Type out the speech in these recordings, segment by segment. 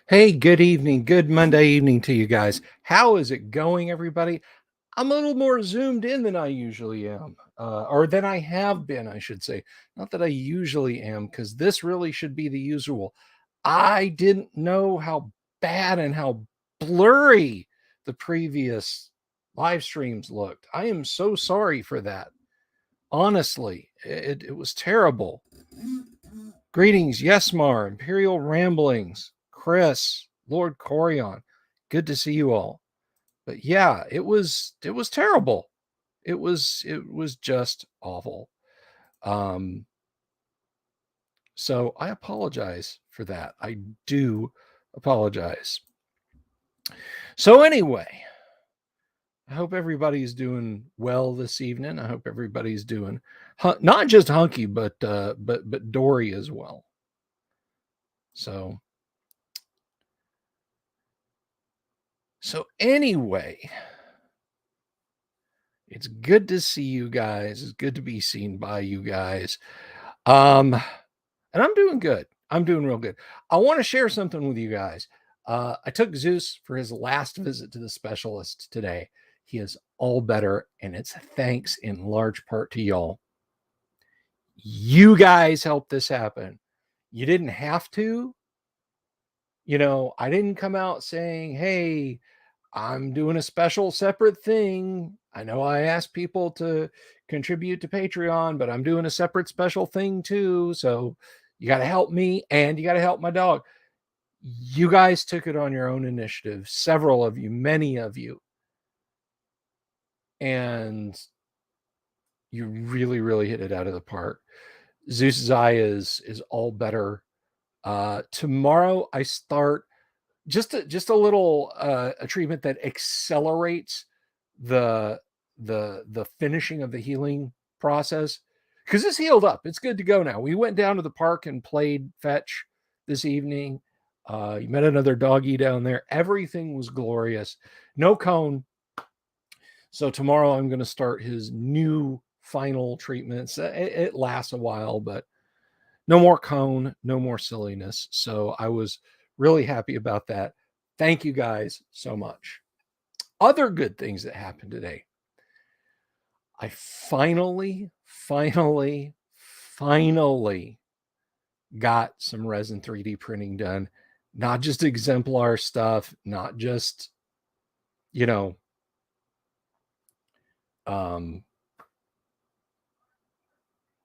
Hey, good evening. Good Monday evening to you guys. How is it going, everybody? I'm a little more zoomed in than I usually am, or than I have been, I should say. Not that I usually am, because this really should be the usual. I didn't know how bad and how blurry the previous live streams looked. I am so sorry for that. Honestly, it was terrible. Greetings, Yesmar, Imperial Ramblings, Chris, Lord Corion. Good to see you all. But yeah, it was terrible. It was just awful. Um, so I apologize for that. I do apologize. So anyway, I hope everybody's doing well this evening. I hope everybody's doing not just hunky, but Dory as well. So anyway, it's good to see you guys. It's good to be seen by you guys. And I'm doing good. I'm doing real good. I want to share something with you guys. I took Zeus for his last visit to the specialist today. He is all better, and it's thanks in large part to y'all. You guys helped this happen. You didn't have to. I didn't come out saying, hey, I'm doing a special separate thing. I know I asked people to contribute to Patreon, but I'm doing a separate special thing too. So you got to help me and you got to help my dog. You guys took it on your own initiative, several of you, many of you. And you really, really hit it out of the park. Zeus's eye is all better. Tomorrow I start just a little a treatment that accelerates the finishing of the healing process, because it's healed up. It's good to go now. We went down to the park and played fetch this evening. You met another doggy down there. Everything was glorious. No cone. So tomorrow I'm going to start his new final treatments. It lasts a while, but no more cone, no more silliness. So I was really happy about that. Thank you guys so much. Other good things that happened today. I finally got some resin 3D printing done. Not just exemplar stuff, not just, you know,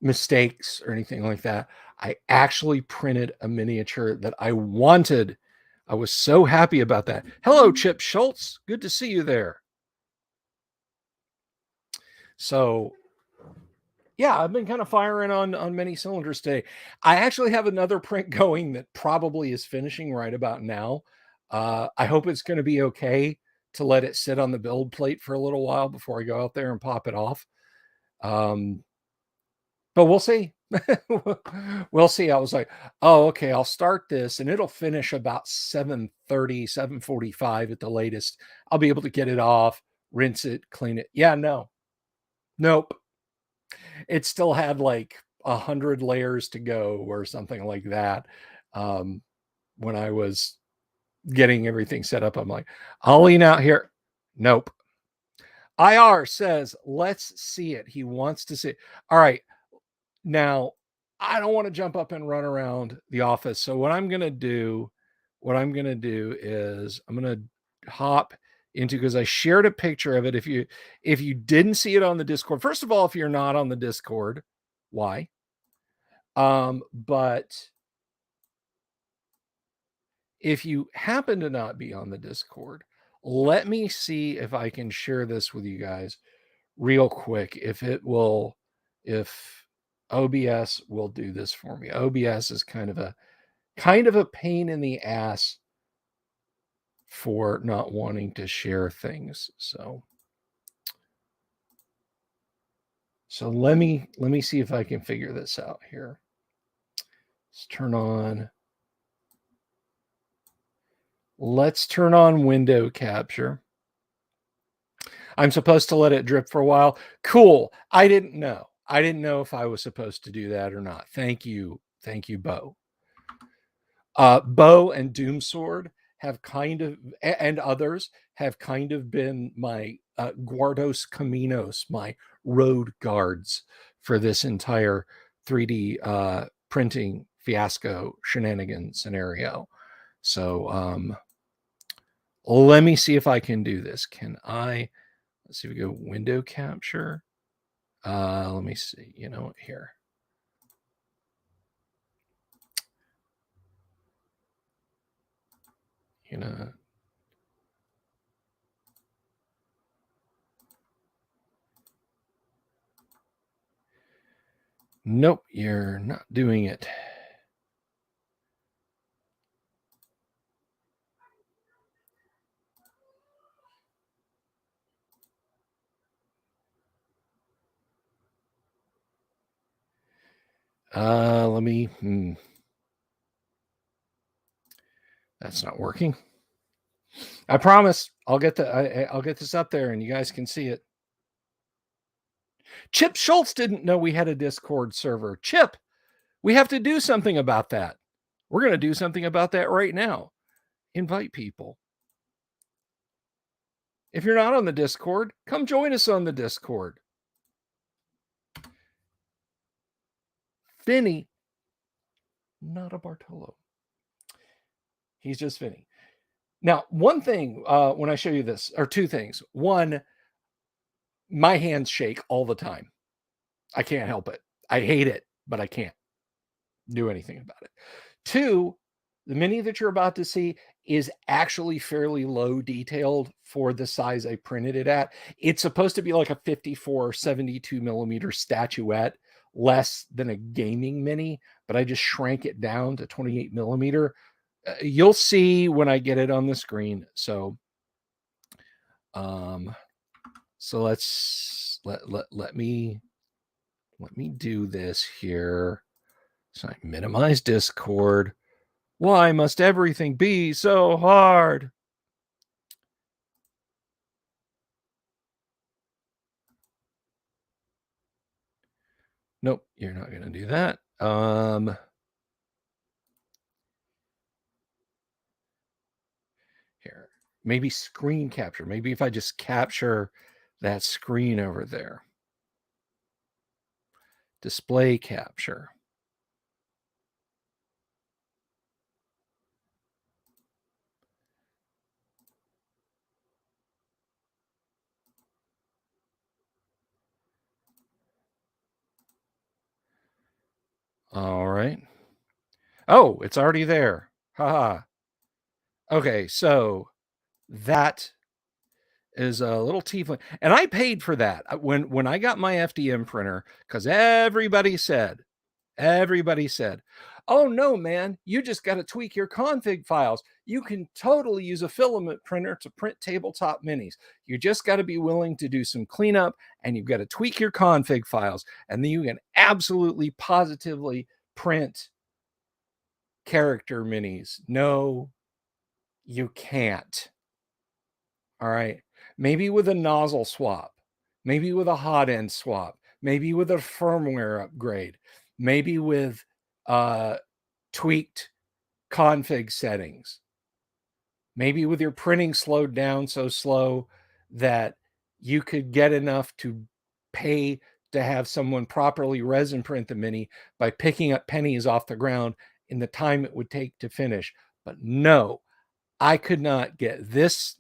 mistakes or anything like that. I actually printed a miniature that I wanted. I was so happy about that. Hello, Chip Schultz. Good to see you there. So, yeah, I've been kind of firing on many cylinders today. I actually have another print going that probably is finishing right about now. I hope it's going to be okay to let it sit on the build plate for a little while before I go out there and pop it off. But we'll see. We'll see. I was like, oh, okay, I'll start this and it'll finish about 7:30, 7:45 at the latest. I'll be able to get it off, rinse it, clean it. Yeah, nope. It still had like 100 layers to go or something like that. When I was getting everything set up, I'm like, I'll lean out here. Nope. IR says, let's see it. He wants to see it. All right. Now, I don't want to jump up and run around the office. So what I'm going to do is I'm going to hop into, because I shared a picture of it. If you didn't see it on the Discord, first of all, if you're not on the Discord, why? But if you happen to not be on the Discord, let me see if I can share this with you guys real quick. If OBS will do this for me. OBS is kind of a pain in the ass for not wanting to share things. So let me see if I can figure this out here. Let's turn on window capture. I'm supposed to let it drip for a while. Cool. I didn't know if I was supposed to do that or not. Thank you, Bo. Bow and Doomsword have kind of, and others have kind of been my Guardos Caminos, my road guards for this entire 3D printing fiasco shenanigan scenario. So let me see if I can do this. Can I? Let's see if we go window capture. Let me see. You know what? Here. You know. Nope, you're not doing it. Let me. That's not working. I promise. I'll get I'll get this up there, and you guys can see it. Chip Schultz didn't know we had a Discord server. Chip, we have to do something about that. We're going to do something about that right now. Invite people. If you're not on the Discord, come join us on the Discord. Vinny, not a Bartolo. He's just Vinny. Now, one thing when I show you this, or two things. One, my hands shake all the time. I can't help it. I hate it, but I can't do anything about it. Two, the mini that you're about to see is actually fairly low detailed for the size I printed it at. It's supposed to be like a 54, 72 millimeter statuette, less than a gaming mini, but I just shrank it down to 28 millimeter. You'll see when I get it on the screen. So, let's let me do this here. So I minimize Discord. Why must everything be so hard? Nope, you're not going to do that. Here, maybe screen capture. Maybe if I just capture that screen over there. Display capture. All right. Oh, it's already there. Haha. Okay, so that is a little tiefling, and I paid for that when I got my FDM printer, because everybody said, oh no, man, you just got to tweak your config files. You can totally use a filament printer to print tabletop minis. You just got to be willing to do some cleanup, and you've got to tweak your config files, and then you can absolutely positively print character minis. No, you can't. All right. Maybe with a nozzle swap, maybe with a hot end swap, maybe with a firmware upgrade, maybe with tweaked config settings, maybe with your printing slowed down so slow that you could get enough to pay to have someone properly resin print the mini by picking up pennies off the ground in the time it would take to finish. But no, I could not get this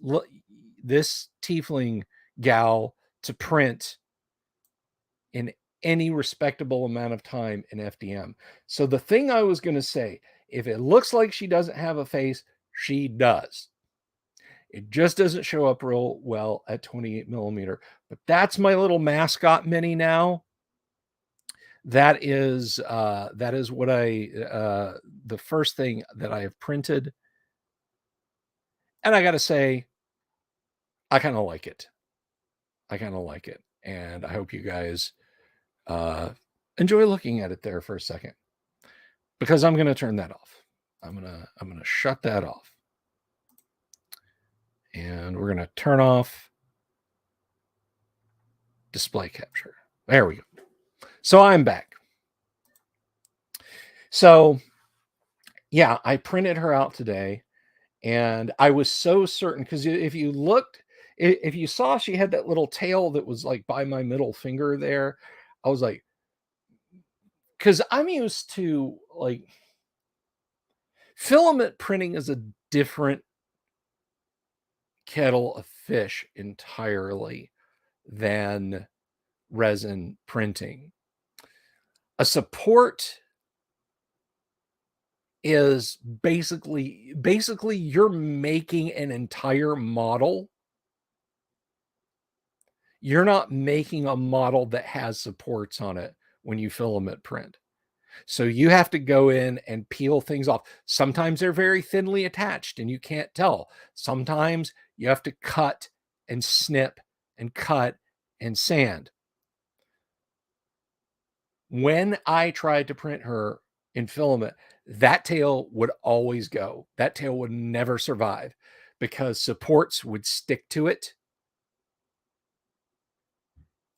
tiefling gal to print in any respectable amount of time in FDM. So the thing I was going to say, if it looks like she doesn't have a face, she does. It just doesn't show up real well at 28 millimeter. But that's my little mascot mini now. That is what the first thing that I have printed. And I got to say, I kind of like it. And I hope you guys enjoy looking at it there for a second, because I'm going to turn that off. I'm going to shut that off. And we're going to turn off display capture. There we go. So I'm back. So Yeah, I printed her out today, and I was so certain because if you looked, if you saw she had that little tail that was like by my middle finger there, I was like, because I'm used to like filament printing is a different kettle of fish entirely than resin printing. A support is basically you're making an entire model. You're not making a model that has supports on it when you filament print. So you have to go in and peel things off. Sometimes they're very thinly attached and you can't tell. Sometimes you have to cut and snip and cut and sand. When I tried to print her in filament, that tail would always go. That tail would never survive because supports would stick to it,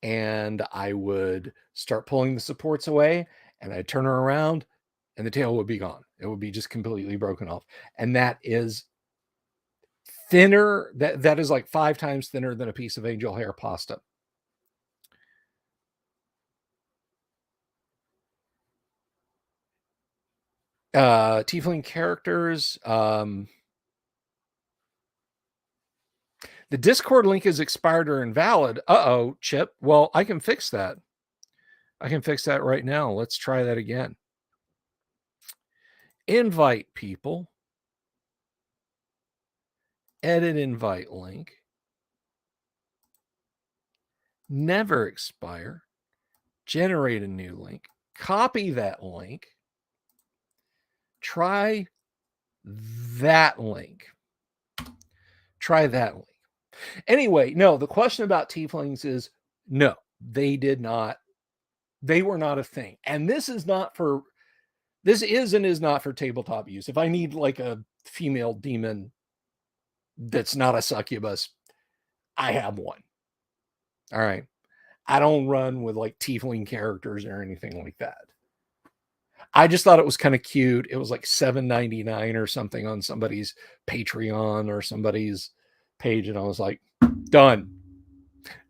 and I would start pulling the supports away, and I'd turn her around and the tail would be gone. It would be just completely broken off. And that is thinner. That is like 5 times thinner than a piece of angel hair pasta. Tiefling characters. The Discord link is expired or invalid. Uh-oh, Chip. Well, I can fix that. I can fix that right now. Let's try that again. Invite people. Edit invite link. Never expire. Generate a new link. Copy that link. Try that link. Try that link. Anyway, no, the question about tieflings is no, they did not. They were not a thing. And this is not for, this is and is not for tabletop use. If I need like a female demon that's not a succubus, I have one. All right. I don't run with like tiefling characters or anything like that. I just thought it was kind of cute. It was like $7.99 or something on somebody's Patreon or somebody's page, and I was like, done.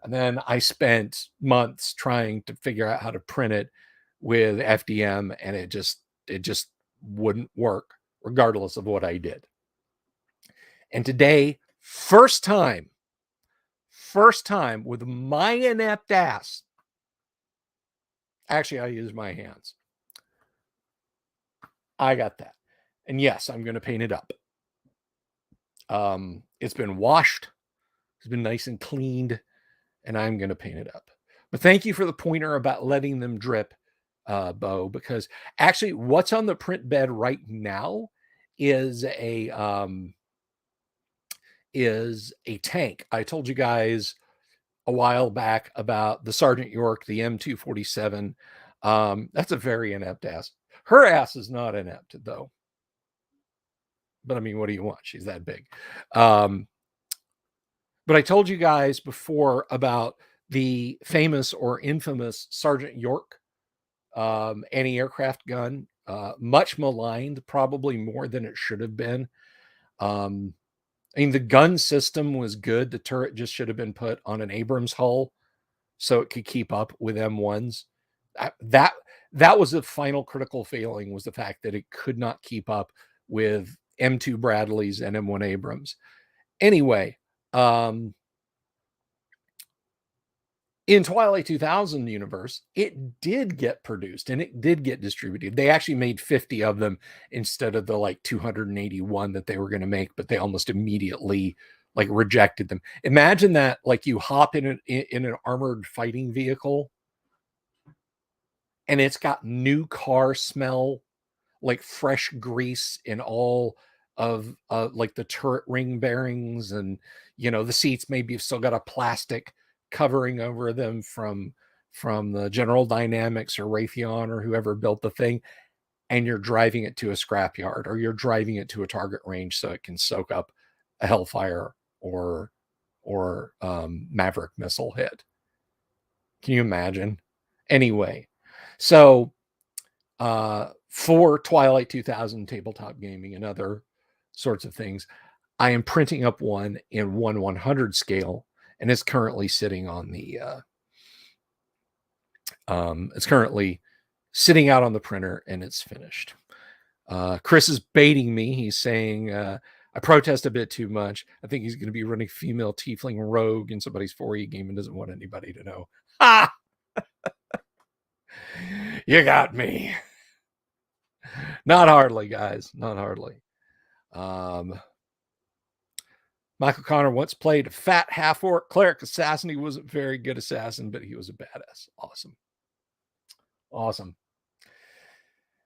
And then I spent months trying to figure out how to print it with FDM, and it just wouldn't work regardless of what I did. And today, first time with my inept ass, actually I use my hands, I got that. And yes, I'm going to paint it up. It's been washed, it's been nice and cleaned, and I'm going to paint it up. But thank you for the pointer about letting them drip, Bo, because actually what's on the print bed right now is a tank. I told you guys a while back about the Sergeant York, the M247. That's a very inept ass. Her ass is not inept though. But I mean, what do you want? She's that big. But I told you guys before about the famous or infamous Sergeant York anti-aircraft gun, much maligned, probably more than it should have been. I mean, the gun system was good. The turret just should have been put on an Abrams hull so it could keep up with M1s. That was the final critical failing, was the fact that it could not keep up with M2 Bradleys and M1 Abrams. Anyway, in Twilight 2000 universe, it did get produced and it did get distributed. They actually made 50 of them instead of the like 281 that they were going to make, but they almost immediately like rejected them. Imagine that, like you hop in an armored fighting vehicle and it's got new car smell, like fresh grease in all of like the turret ring bearings, and the seats maybe have still got a plastic covering over them from the General Dynamics or Raytheon or whoever built the thing, and you're driving it to a scrapyard or you're driving it to a target range so it can soak up a Hellfire or Maverick missile hit. Can you imagine? Anyway, so for Twilight 2000 tabletop gaming and other sorts of things. I am printing up one in 1/100 scale, and it's currently sitting on the it's currently sitting out on the printer, and it's finished. Chris is baiting me. He's saying I protest a bit too much. I think he's going to be running female tiefling rogue in somebody's 4E game and doesn't want anybody to know. Ha! You got me. Not hardly, guys. Not hardly. Michael Connor once played a fat half-orc cleric assassin. He wasn't a very good assassin, but he was a badass. Awesome.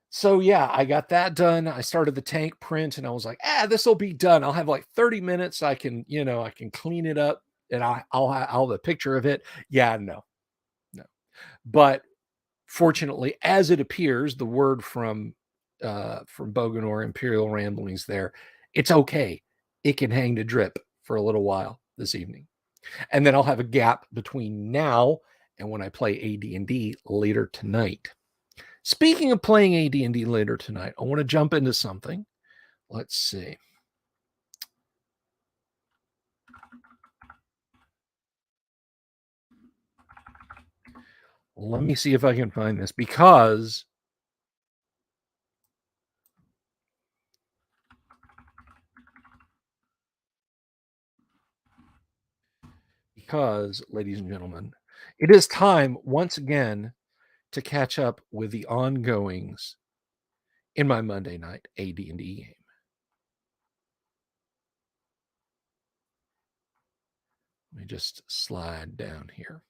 So yeah, I got that done. I started the tank print and I was like, this will be done. I'll have like 30 minutes. I can clean it up and I'll have a picture of it. Yeah, no. But fortunately, as it appears, the word from Bogan or Imperial Ramblings there, it's okay. It can hang to drip for a little while this evening. And then I'll have a gap between now and when I play AD&D later tonight. Speaking of playing AD&D later tonight, I want to jump into something. Let's see. Let me see if I can find this because ladies and gentlemen, it is time once again to catch up with the ongoings in my Monday night AD&D game. Let me just slide down here.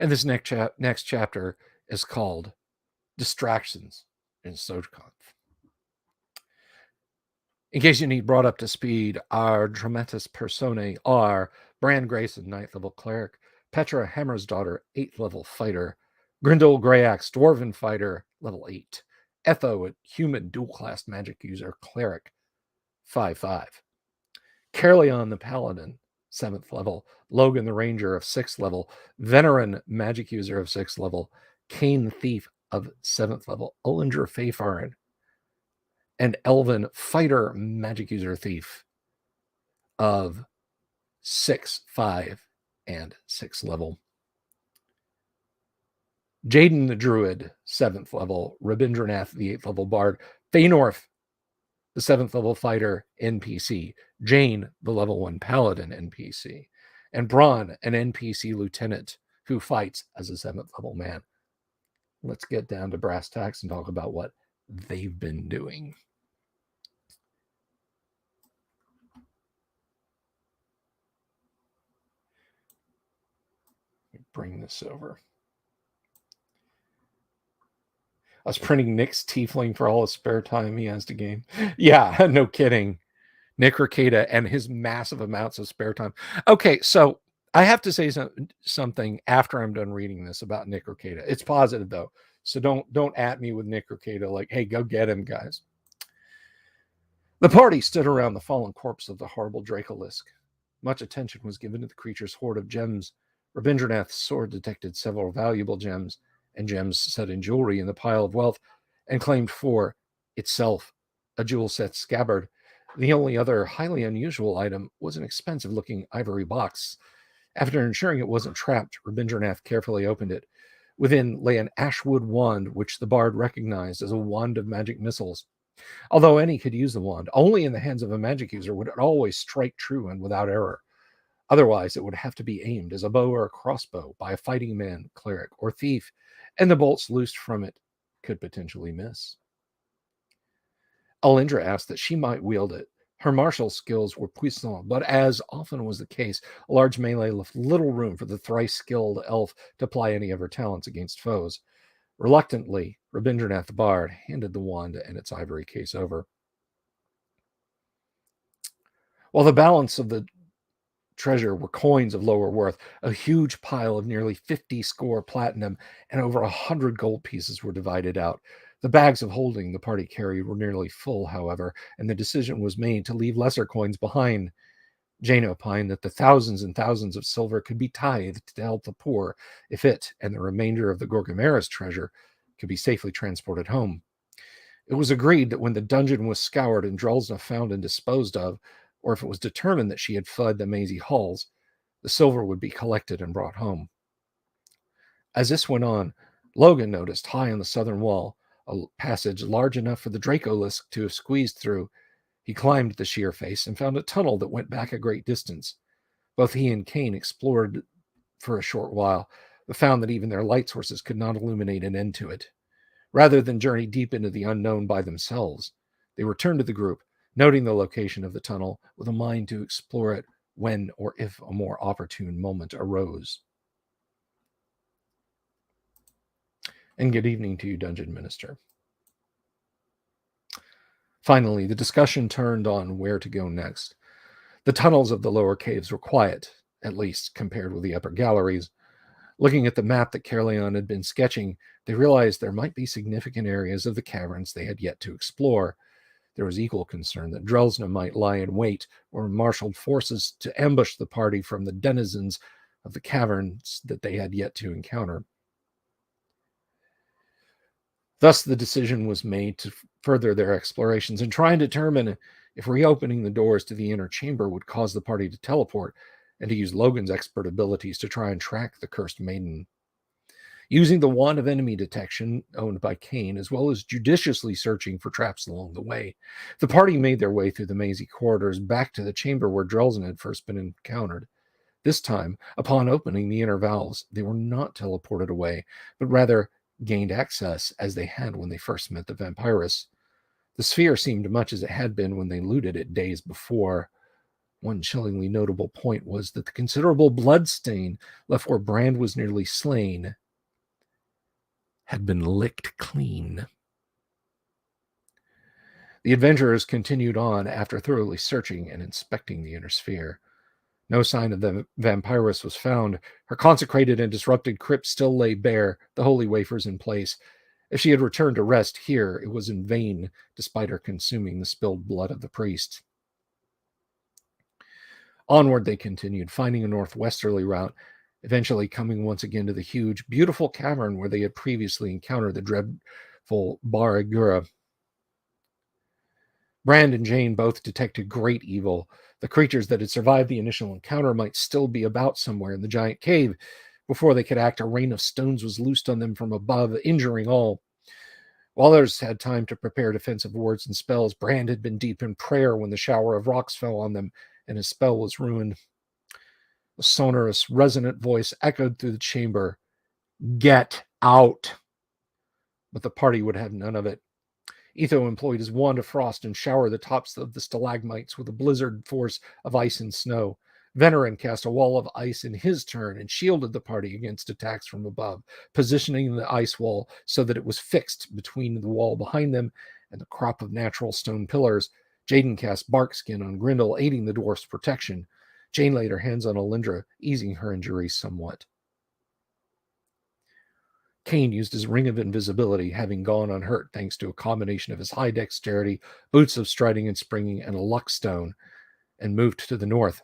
And this next chapter is called Distractions in SoConf. In case you need brought up to speed, our dramatis personae are Bran Grayson, 9th level cleric, Petra Hammer's daughter, 8th level fighter, Grindel Grayax, dwarven fighter, level 8, Etho, a human dual-class magic user, cleric, 5/5, Carleon the paladin, 7th level, Logan the ranger of 6th level, Veneran magic user of 6th level, Kane the thief of 7th level, Olinger Fayfarin, and Elven fighter magic user thief of 6, 5, and 6th level. Jaden the druid, 7th level, Rabindranath the 8th level bard, Feanorth the 7th level fighter NPC, Jane the level 1 paladin NPC, and Braun an NPC lieutenant who fights as a 7th level man. Let's get down to brass tacks and talk about what they've been doing. Bring this over. I was printing Nick's tiefling for all his spare time he has to game. Yeah, no kidding. Nick Ricada and his massive amounts of spare time. Okay, so I have to say something after I'm done reading this about Nick Ricada. It's positive though, so don't at me with Nick Ricada like, hey, go get him, guys. The party stood around the fallen corpse of the horrible Dracolisk. Much attention was given to the creature's hoard of gems. Rabindranath's sword detected several valuable gems and gems set in jewelry in the pile of wealth and claimed for itself a jewel-set scabbard. The only other highly unusual item was an expensive-looking ivory box. After ensuring it wasn't trapped, Rabindranath carefully opened it. Within lay an ashwood wand, which the bard recognized as a wand of magic missiles. Although any could use the wand, only in the hands of a magic user would it always strike true and without error. Otherwise, it would have to be aimed as a bow or a crossbow by a fighting man, cleric, or thief, and the bolts loosed from it could potentially miss. Alindra asked that she might wield it. Her martial skills were puissant, but as often was the case, a large melee left little room for the thrice-skilled elf to apply any of her talents against foes. Reluctantly, Rabindranath the bard handed the wand and its ivory case over. While the balance of the treasure were coins of lower worth, a huge pile of nearly 50 score platinum and over 100 gold pieces were divided out. The bags of holding the party carried were nearly full, however, and the decision was made to leave lesser coins behind. Jane opined that the thousands and thousands of silver could be tithed to help the poor if it and the remainder of the Gorgamera's treasure could be safely transported home. It was agreed that when the dungeon was scoured and Drelsna found and disposed of, or if it was determined that she had fled the mazy halls, the silver would be collected and brought home. As this went on, Logan noticed high on the southern wall a passage large enough for the Dracolisk to have squeezed through. He climbed the sheer face and found a tunnel that went back a great distance. Both he and Kane explored for a short while, but found that even their light sources could not illuminate an end to it. Rather than journey deep into the unknown by themselves, they returned to the group, noting the location of the tunnel with a mind to explore it when or if a more opportune moment arose. And good evening to you, Dungeon Minister. Finally, the discussion turned on where to go next. The tunnels of the lower caves were quiet, at least compared with the upper galleries. Looking at the map that Caerleon had been sketching, they realized there might be significant areas of the caverns they had yet to explore. There was equal concern that Drelsna might lie in wait or marshaled forces to ambush the party from the denizens of the caverns that they had yet to encounter. Thus, the decision was made to further their explorations and try and determine if reopening the doors to the inner chamber would cause the party to teleport, and to use Logan's expert abilities to try and track the cursed maiden. Using the wand of enemy detection owned by Kane, as well as judiciously searching for traps along the way, the party made their way through the mazy corridors back to the chamber where Drelsna had first been encountered. This time, upon opening the inner valves, they were not teleported away, but rather gained access as they had when they first met the vampiress. The sphere seemed much as it had been when they looted it days before. One chillingly notable point was that the considerable blood stain left where Brand was nearly slain had been licked clean. The adventurers continued on after thoroughly searching and inspecting the inner sphere. No sign of the vampiress was found. Her consecrated and disrupted crypt still lay bare, the holy wafers in place. If she had returned to rest here, it was in vain, despite her consuming the spilled blood of the priest. Onward they continued, finding a northwesterly route, eventually coming once again to the huge, beautiful cavern where they had previously encountered the dreadful Baragura. Brand and Jane both detected great evil. The creatures that had survived the initial encounter might still be about somewhere in the giant cave. Before they could act, a rain of stones was loosed on them from above, injuring all. While others had time to prepare defensive words and spells, Brand had been deep in prayer when the shower of rocks fell on them, and his spell was ruined. A sonorous, resonant voice echoed through the chamber, "Get out!" But the party would have none of it. Etho employed his wand of frost and showered the tops of the stalagmites with a blizzard force of ice and snow. Veneran cast a wall of ice in his turn and shielded the party against attacks from above, positioning the ice wall so that it was fixed between the wall behind them and the crop of natural stone pillars. Jaden cast bark skin on Grindel, aiding the dwarf's protection. Jane laid her hands on Alindra, easing her injuries somewhat. Kane used his ring of invisibility, having gone unhurt thanks to a combination of his high dexterity, boots of striding and springing, and a luck stone, and moved to the north.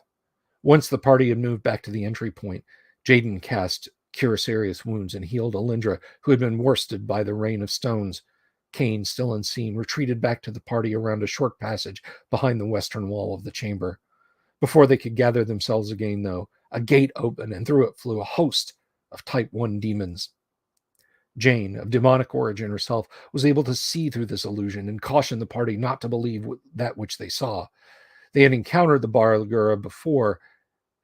Once the party had moved back to the entry point, Jaden cast Cure Serious Wounds and healed Alindra, who had been worsted by the rain of stones. Kane, still unseen, retreated back to the party around a short passage behind the western wall of the chamber. Before they could gather themselves again, though, a gate opened, and through it flew a host of Type 1 demons. Jane, of demonic origin herself, was able to see through this illusion and caution the party not to believe that which they saw. They had encountered the Baragura before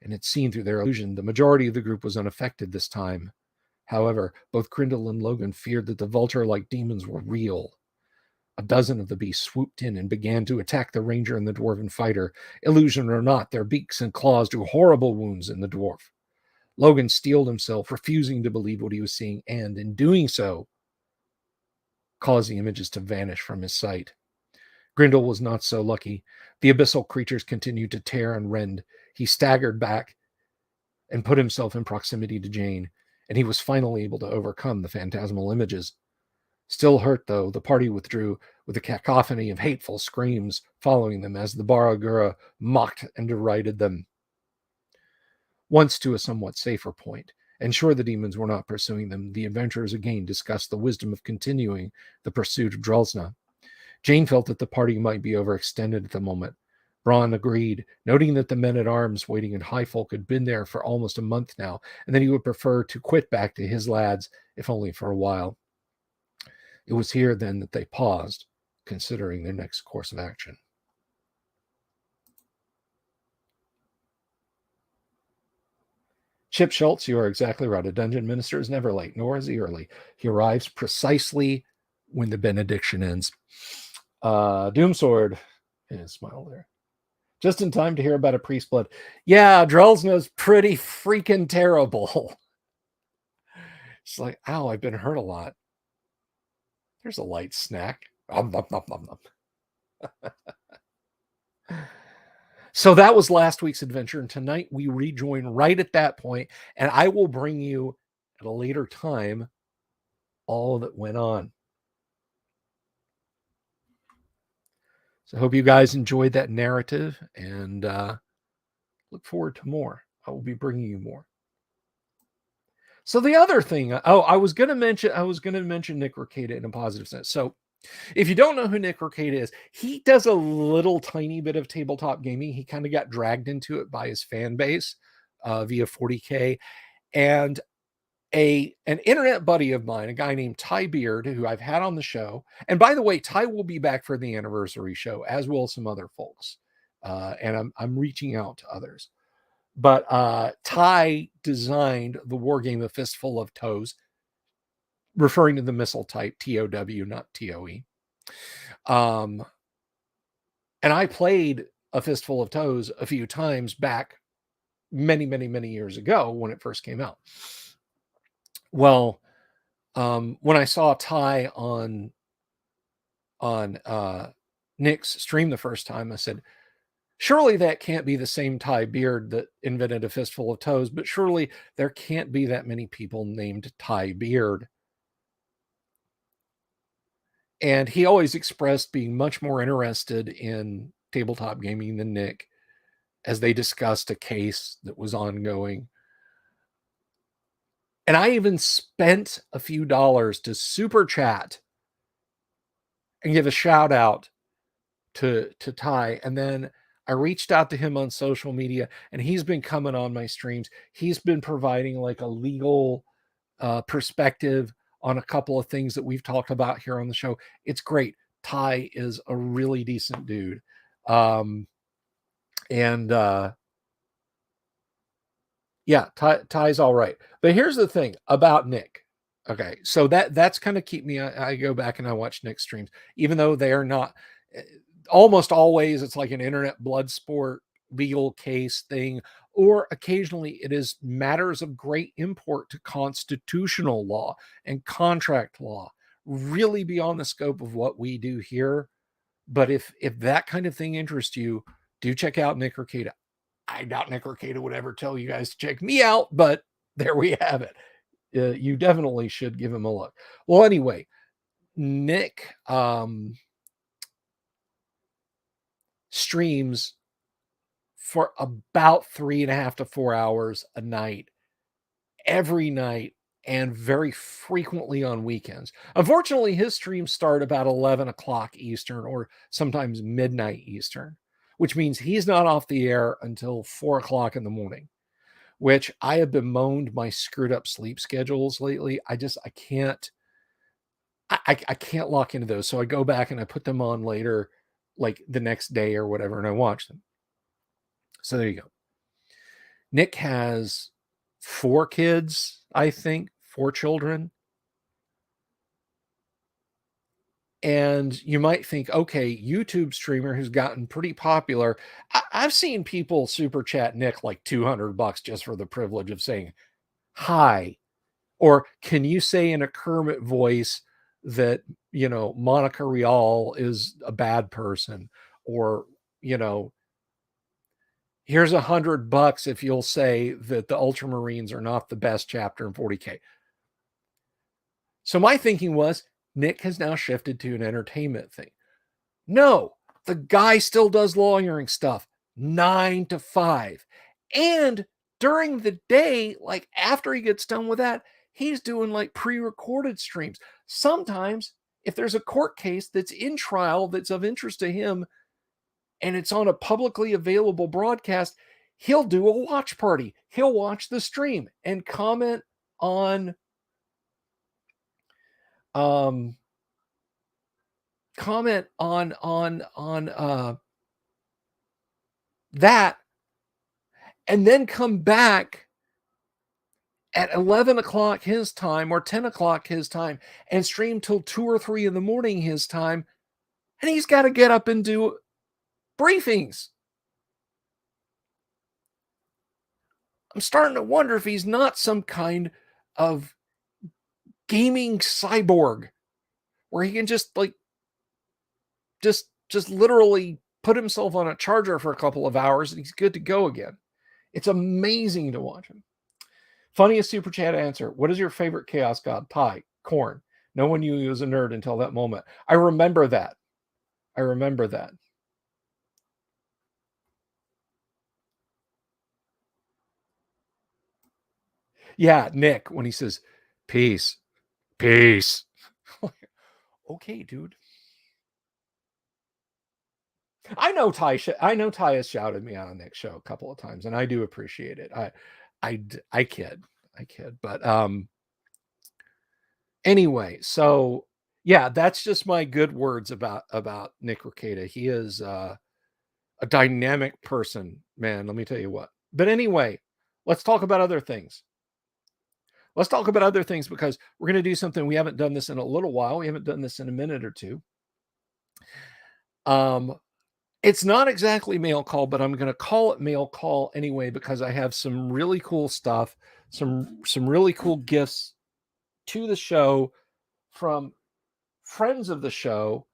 and had seen through their illusion. The majority of the group was unaffected this time. However, both Grindel and Logan feared that the vulture-like demons were real. A dozen of the beasts swooped in and began to attack the ranger and the dwarven fighter. Illusion or not, their beaks and claws drew horrible wounds in the dwarf. Logan steeled himself, refusing to believe what he was seeing, and, in doing so, caused the images to vanish from his sight. Grindel was not so lucky. The abyssal creatures continued to tear and rend. He staggered back and put himself in proximity to Jane, and he was finally able to overcome the phantasmal images. Still hurt, though, the party withdrew with a cacophony of hateful screams following them as the Baragura mocked and derided them. Once to a somewhat safer point, and sure the demons were not pursuing them, the adventurers again discussed the wisdom of continuing the pursuit of Drelsna. Jane felt that the party might be overextended at the moment. Braun agreed, noting that the men-at-arms waiting in High Folk had been there for almost a month now, and that he would prefer to quit back to his lads, if only for a while. It was here, then, that they paused, considering their next course of action. Chip Schultz, you are exactly right. A dungeon minister is never late, nor is he early. He arrives precisely when the benediction ends. Doomsword, and smile there. Just in time to hear about a priest blood. Yeah, Drelsna's pretty freaking terrible. It's like, ow, I've been hurt a lot. There's a light snack. So that was last week's adventure, and tonight we rejoin right at that point, and I will bring you at a later time all that went on. So I hope you guys enjoyed that narrative, and look forward to more. I will be bringing you more. So the other thing, I was going to mention Nick Rekieta in a positive sense. So if you don't know who Nick Rekieta is, he does a little tiny bit of tabletop gaming. He kind of got dragged into it by his fan base via 40K, and an internet buddy of mine, a guy named Ty Beard, who I've had on the show. And by the way, Ty will be back for the anniversary show, as will some other folks. And I'm reaching out to others. But Ty designed the war game A Fistful of Toes, referring to the missile type TOW, not TOE. And I played A Fistful of Toes a few times back many, many, many years ago when it first came out. Well, when I saw Ty on Nick's stream the first time, I said, surely that can't be the same Ty Beard that invented A Fistful of Toes, but surely there can't be that many people named Ty Beard. And he always expressed being much more interested in tabletop gaming than Nick, as they discussed a case that was ongoing. And I even spent a few dollars to super chat and give a shout out to Ty. And then I reached out to him on social media, and he's been coming on my streams. He's been providing like a legal perspective on a couple of things that we've talked about here on the show. It's great. Ty is a really decent dude. Yeah, Ty's all right. But here's the thing about Nick. Okay, so that's kind of keep me. I go back and I watch Nick's streams, even though they are not. Almost always, it's like an internet blood sport legal case thing, or occasionally it is matters of great import to constitutional law and contract law, really beyond the scope of what we do here. But if that kind of thing interests you, do check out Nick Rekieta. I doubt Nick Rekieta would ever tell you guys to check me out, but there we have it. You definitely should give him a look. Well, anyway, Nick streams for about 3.5 to 4 hours a night, every night, and very frequently on weekends. Unfortunately, his streams start about 11 o'clock Eastern, or sometimes midnight Eastern, which means he's not off the air until 4 o'clock in the morning, which I have bemoaned my screwed up sleep schedules lately. I can't lock into those. So I go back and I put them on later, like the next day or whatever, and I watch them. So there you go. Nick has 4 kids, I think, 4 children. And you might think, okay, YouTube streamer who's gotten pretty popular. I've seen people super chat Nick like $200 just for the privilege of saying hi, or can you say in a Kermit voice that, Monica Rial is a bad person, or, here's $100 if you'll say that the Ultramarines are not the best chapter in 40K. So my thinking was, Nick has now shifted to an entertainment thing. No, the guy still does lawyering stuff 9 to 5. And during the day, like after he gets done with that, he's doing like pre-recorded streams. Sometimes if there's a court case that's in trial that's of interest to him and it's on a publicly available broadcast, he'll do a watch party. He'll watch the stream and comment on that, and then come back at 11 o'clock his time or 10 o'clock his time and stream till 2 or 3 in the morning his time. And he's got to get up and do briefings. I'm starting to wonder if he's not some kind of gaming cyborg where he can just like just literally put himself on a charger for a couple of hours and he's good to go again. It's amazing to watch him. Funniest super chat answer. What is your favorite chaos god? Pie. Corn. No one knew he was a nerd until that moment. I remember that. Yeah, Nick, when he says, peace. Okay, dude. I know Ty has shouted me out on Nick's show a couple of times, and I do appreciate it. I kid. But anyway, so yeah, that's just my good words about Nick Rekieta. He is a dynamic person, man. Let me tell you what. But anyway, let's talk about other things. Because we're going to do something. We haven't done this in a little while. We haven't done this in a minute or two. It's not exactly mail call, but I'm going to call it mail call anyway, because I have some really cool stuff, some really cool gifts to the show from friends of the show.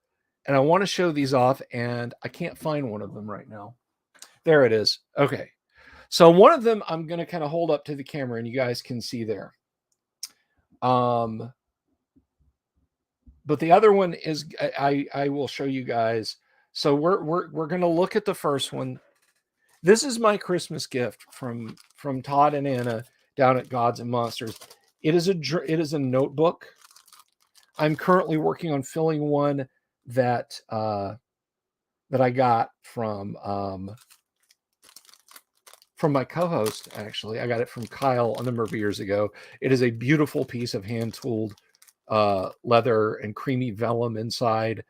And I want to show these off, and I can't find one of them right now. There it is. Okay. So one of them I'm going to kind of hold up to the camera and you guys can see there. But the other one is, I will show you guys. So we're going to look at the first one. This is my Christmas gift from Todd and Anna down at Gods and Monsters. It is a notebook. I'm currently working on filling one that I got from my co-host. Actually, I got it from Kyle a number of years ago. It is a beautiful piece of hand-tooled leather and creamy vellum inside.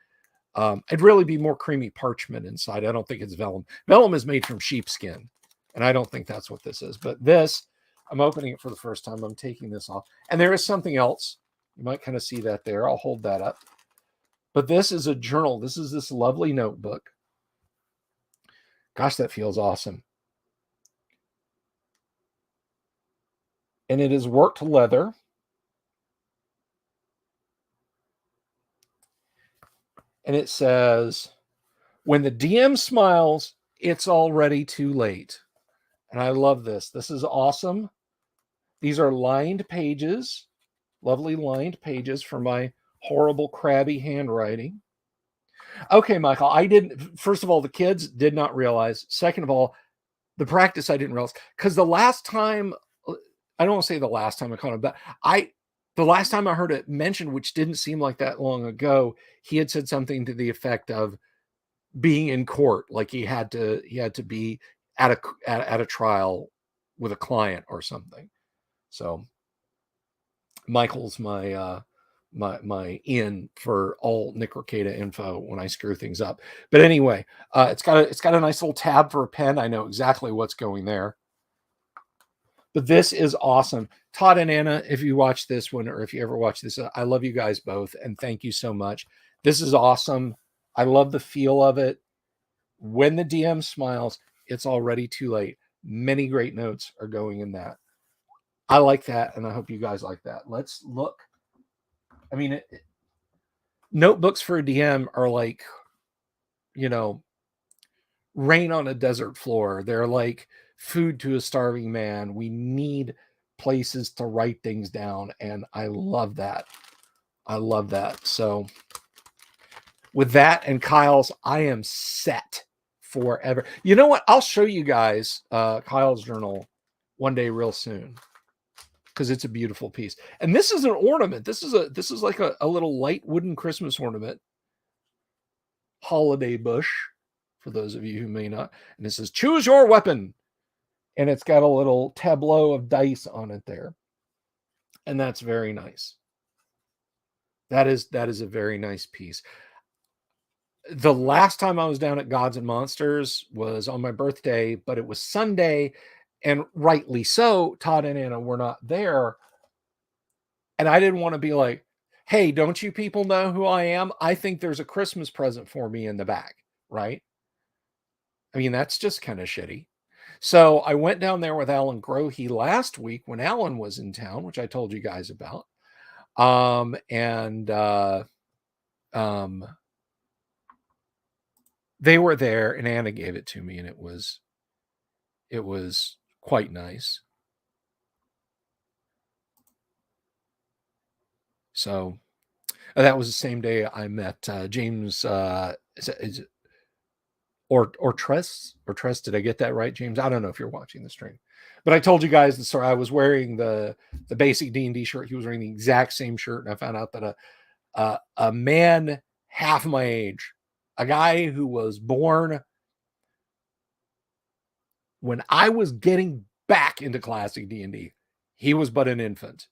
It'd really be more creamy parchment inside. I don't think it's vellum. Vellum is made from sheepskin, and I don't think that's what this is. But this, I'm opening it for the first time. I'm taking this off. And there is something else. You might kind of see that there. I'll hold that up. But this is a journal. This is this lovely notebook. Gosh, that feels awesome. And it is worked leather. And it says, when the DM smiles, it's already too late. And I love this. This is awesome. These are lined pages, lovely lined pages for my horrible, crabby handwriting. Okay, Michael, first of all, the kids did not realize. Second of all, the practice I didn't realize. Because the last time, I don't want to say the last time I caught him, but the last time I heard it mentioned, which didn't seem like that long ago, he had said something to the effect of being in court, like he had to be at a trial with a client or something. So Michael's my in for all Nick Rekieta info when I screw things up. But anyway, it's got a nice little tab for a pen. I know exactly what's going there. But this is awesome. Todd and Anna, if you watch this one or if you ever watch this, I love you guys both. And thank you so much. This is awesome. I love the feel of it. When the DM smiles, it's already too late. Many great notes are going in that. I like that. And I hope you guys like that. Let's look. I mean, notebooks for a DM are like, rain on a desert floor. They're like food to a starving man. We need places to write things down, and I love that. I love that. So with that and Kyle's, I am set forever. You know what? I'll show you guys Kyle's journal one day real soon because it's a beautiful piece. And this is an ornament. This is like a little light wooden Christmas ornament, holiday bush, for those of you who may not. And it says, choose your weapon. And it's got a little tableau of dice on it there. And that's very nice. That is a very nice piece. The last time I was down at Gods and Monsters was on my birthday, but it was Sunday, and rightly so, Todd and Anna were not there. And I didn't want to be like, hey, don't you people know who I am? I think there's a Christmas present for me in the bag, right? I mean, that's just kind of shitty. So I went down there with Alan Grohe last week when Alan was in town, which I told you guys about. And they were there, and Anna gave it to me, and it was quite nice. So that was the same day I met James. Is it or Tress or Tress? Did I get that right, James? I don't know if you're watching the stream, but I told you guys the story. I was wearing the basic D&D shirt. He was wearing the exact same shirt, and I found out that a man half my age, a guy who was born when I was getting back into classic D&D, he was but an infant.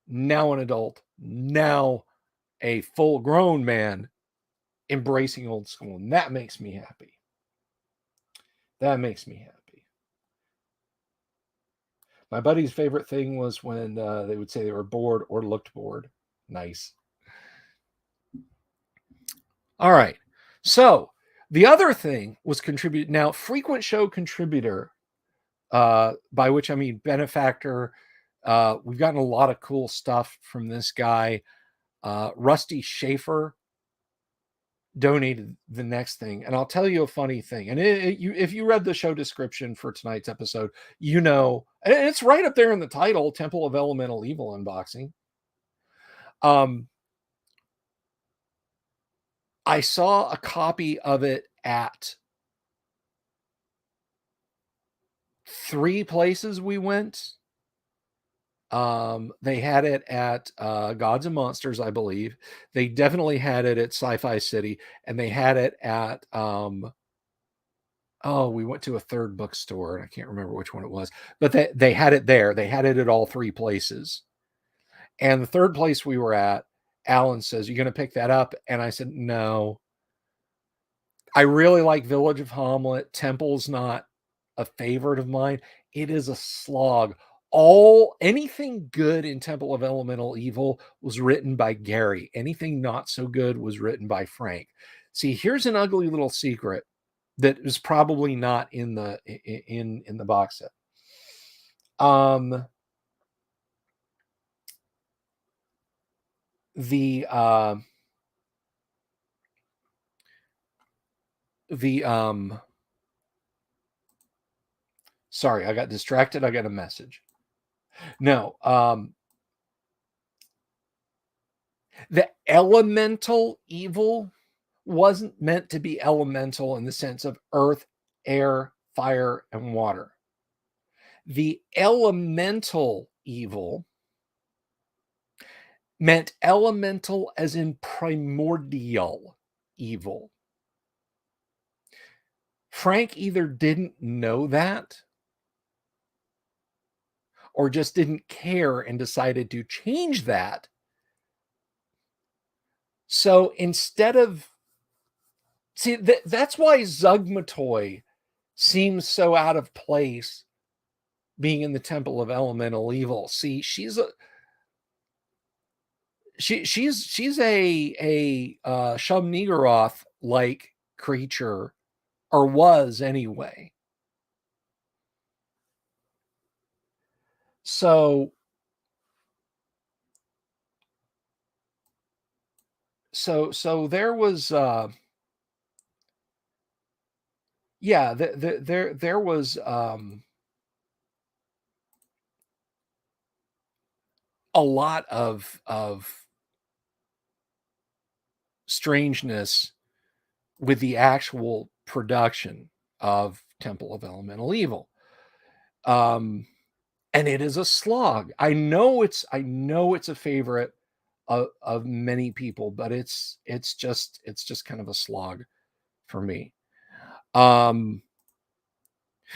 Now an adult, now a full-grown man embracing old school, and that makes me happy. That makes me happy. My buddy's favorite thing was when they would say they were bored or looked bored. Nice. All right. So the other thing was contribute. Now, frequent show contributor, by which I mean benefactor. We've gotten a lot of cool stuff from this guy. Rusty Schaefer donated the next thing, and I'll tell you a funny thing. And if you read the show description for tonight's episode, you know, and it's right up there in the title, Temple of Elemental Evil unboxing. I saw a copy of it at 3 places we went. They had it at Gods and Monsters, I believe. They definitely had it at Sci-Fi City, and they had it at we went to a third bookstore, and I can't remember which one it was, but they had it there. They had it at all 3 places. And the third place we were at, Alan says, "You going to pick that up?" And I said, "No. I really like Village of Hamlet. Temple's not a favorite of mine. It is a slog. Anything good in Temple of Elemental Evil was written by Gary. Anything not so good was written by Frank. See, here's an ugly little secret that is probably not in the box set. Sorry, I got distracted. I got a message. No, the elemental evil wasn't meant to be elemental in the sense of earth, air, fire, and water. The elemental evil meant elemental as in primordial evil. Frank either didn't know that or just didn't care and decided to change that. So instead of that's why Zugmatoy seems so out of place being in the Temple of Elemental Evil. See, she's a Shub-Niggurath like creature, or was anyway. So there was there was a lot of strangeness with the actual production of Temple of Elemental Evil. And it is a slog. I know it's a favorite of many people, but it's just kind of a slog for me.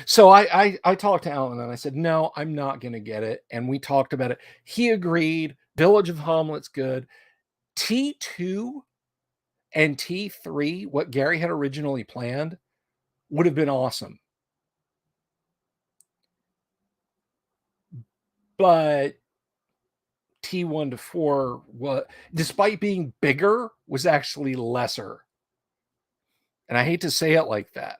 So I talked to Alan and I said, no, I'm not going to get it. And we talked about it. He agreed. Village of Hamlet's good. T2 and T3, what Gary had originally planned, would have been awesome. But T1 to 4, despite being bigger, was actually lesser. And I hate to say it like that.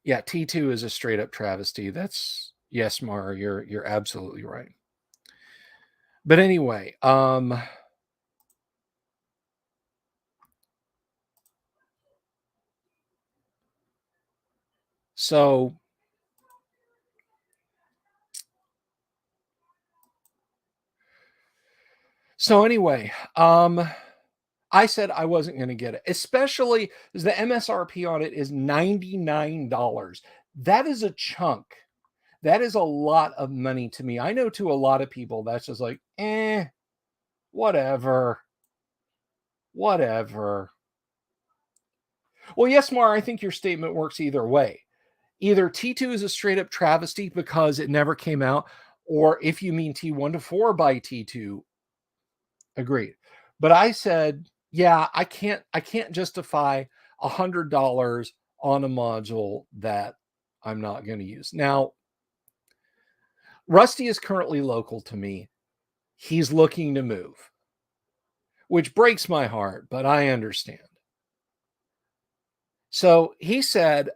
Yeah, T2 is a straight up travesty. Yes, Mara, you're absolutely right. But anyway, so anyway, I said I wasn't going to get it, especially as the MSRP on it is $99. That is a chunk. That is a lot of money to me. I know to a lot of people that's just like, whatever. Well, yes, Mar, I think your statement works either way. Either T2 is a straight up travesty because it never came out, or if you mean T1 to 4 by T2, agreed. But I said, yeah, I can't justify $100 on a module that I'm not going to use. Now, Rusty is currently local to me. He's looking to move, which breaks my heart, but I understand. So he said,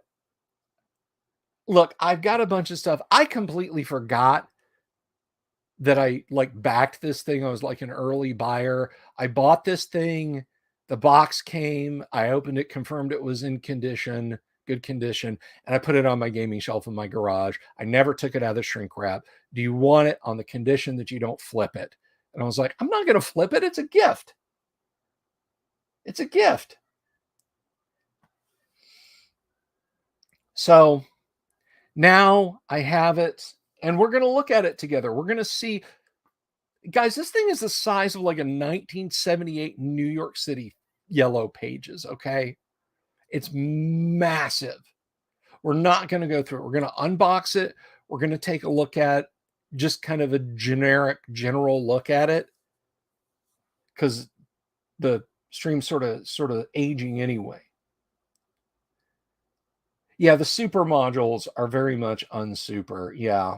look, I've got a bunch of stuff. I completely forgot that I backed this thing. I was like an early buyer. I bought this thing. The box came. I opened it, confirmed it was in condition, good condition, and I put it on my gaming shelf in my garage. I never took it out of the shrink wrap. Do you want it on the condition that you don't flip it? And I was like, I'm not going to flip it. It's a gift. It's a gift. So now I have it, and we're going to look at it together. We're going to see, guys, this thing is the size of like a 1978 New York City Yellow Pages, okay? It's massive. We're not going to go through it. We're going to unbox it. We're going to take a look at just kind of a general look at it, because the stream's sort of aging anyway. Yeah, the super modules are very much unsuper. Yeah.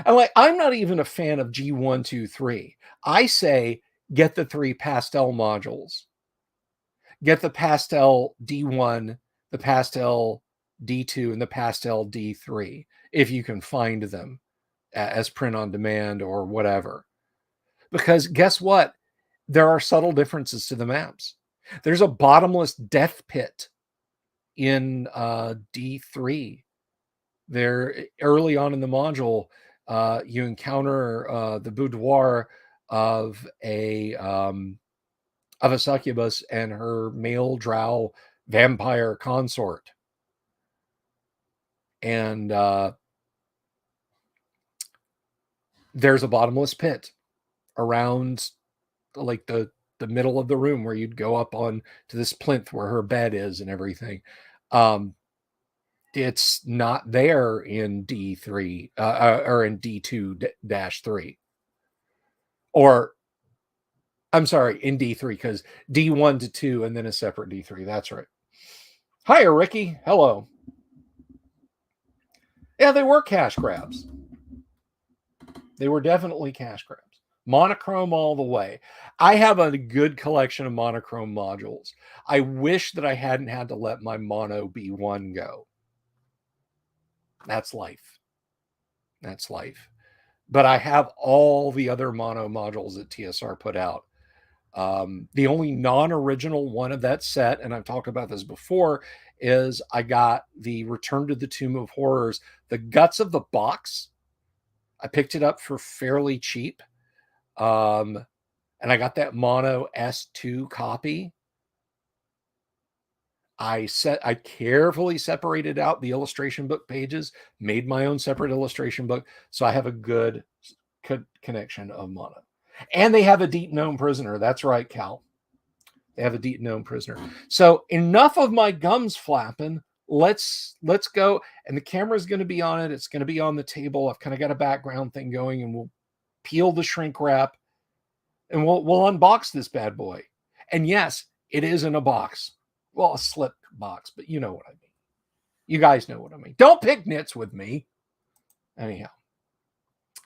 I'm not even a fan of G123. I say get the 3 pastel modules. Get the pastel D1, the pastel D2, and the pastel D3 if you can find them as print on demand or whatever. Because guess what? There are subtle differences to the maps. There's a bottomless death pit in D3. There, early on in the module, you encounter the boudoir of a succubus and her male drow vampire consort, and there's a bottomless pit around like the middle of the room where you'd go up on to this plinth where her bed is and everything. It's not there in D3 or in D2-3, or I'm sorry, in D3, because D1 to 2 and then a separate D3. That's right. Hiya, Ricky. Hello. Yeah, they were cash grabs. They were definitely cash grabs. Monochrome all the way. I have a good collection of monochrome modules. I wish that I hadn't had to let my mono B1 go. That's life. That's life. But I have all the other mono modules that TSR put out. The only non-original one of that set, and I've talked about this before, is I got the Return to the Tomb of Horrors, the guts of the box. I picked it up for fairly cheap. And I got that mono S2 copy. I carefully separated out the illustration book pages, made my own separate illustration book, so I have a good connection of mono. And they have a Deep Gnome Prisoner. That's right, Cal. They have a Deep Gnome Prisoner. So enough of my gums flapping. Let's go. And the camera's going to be on it. It's going to be on the table. I've kind of got a background thing going, and we'll peel the shrink wrap, and we'll unbox this bad boy. And yes, it is in a box. Well, a slip box, but you know what I mean. You guys know what I mean. Don't pick nits with me. Anyhow,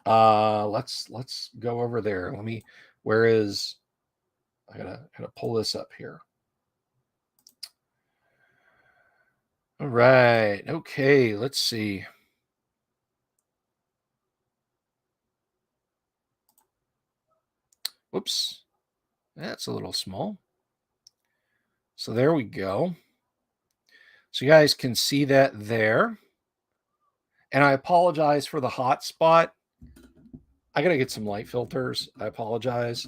let's go over there. Where is? I gotta pull this up here. All right. Okay. Let's see. Whoops. That's a little small. So there we go. So you guys can see that there. And I apologize for the hot spot. I got to get some light filters. I apologize.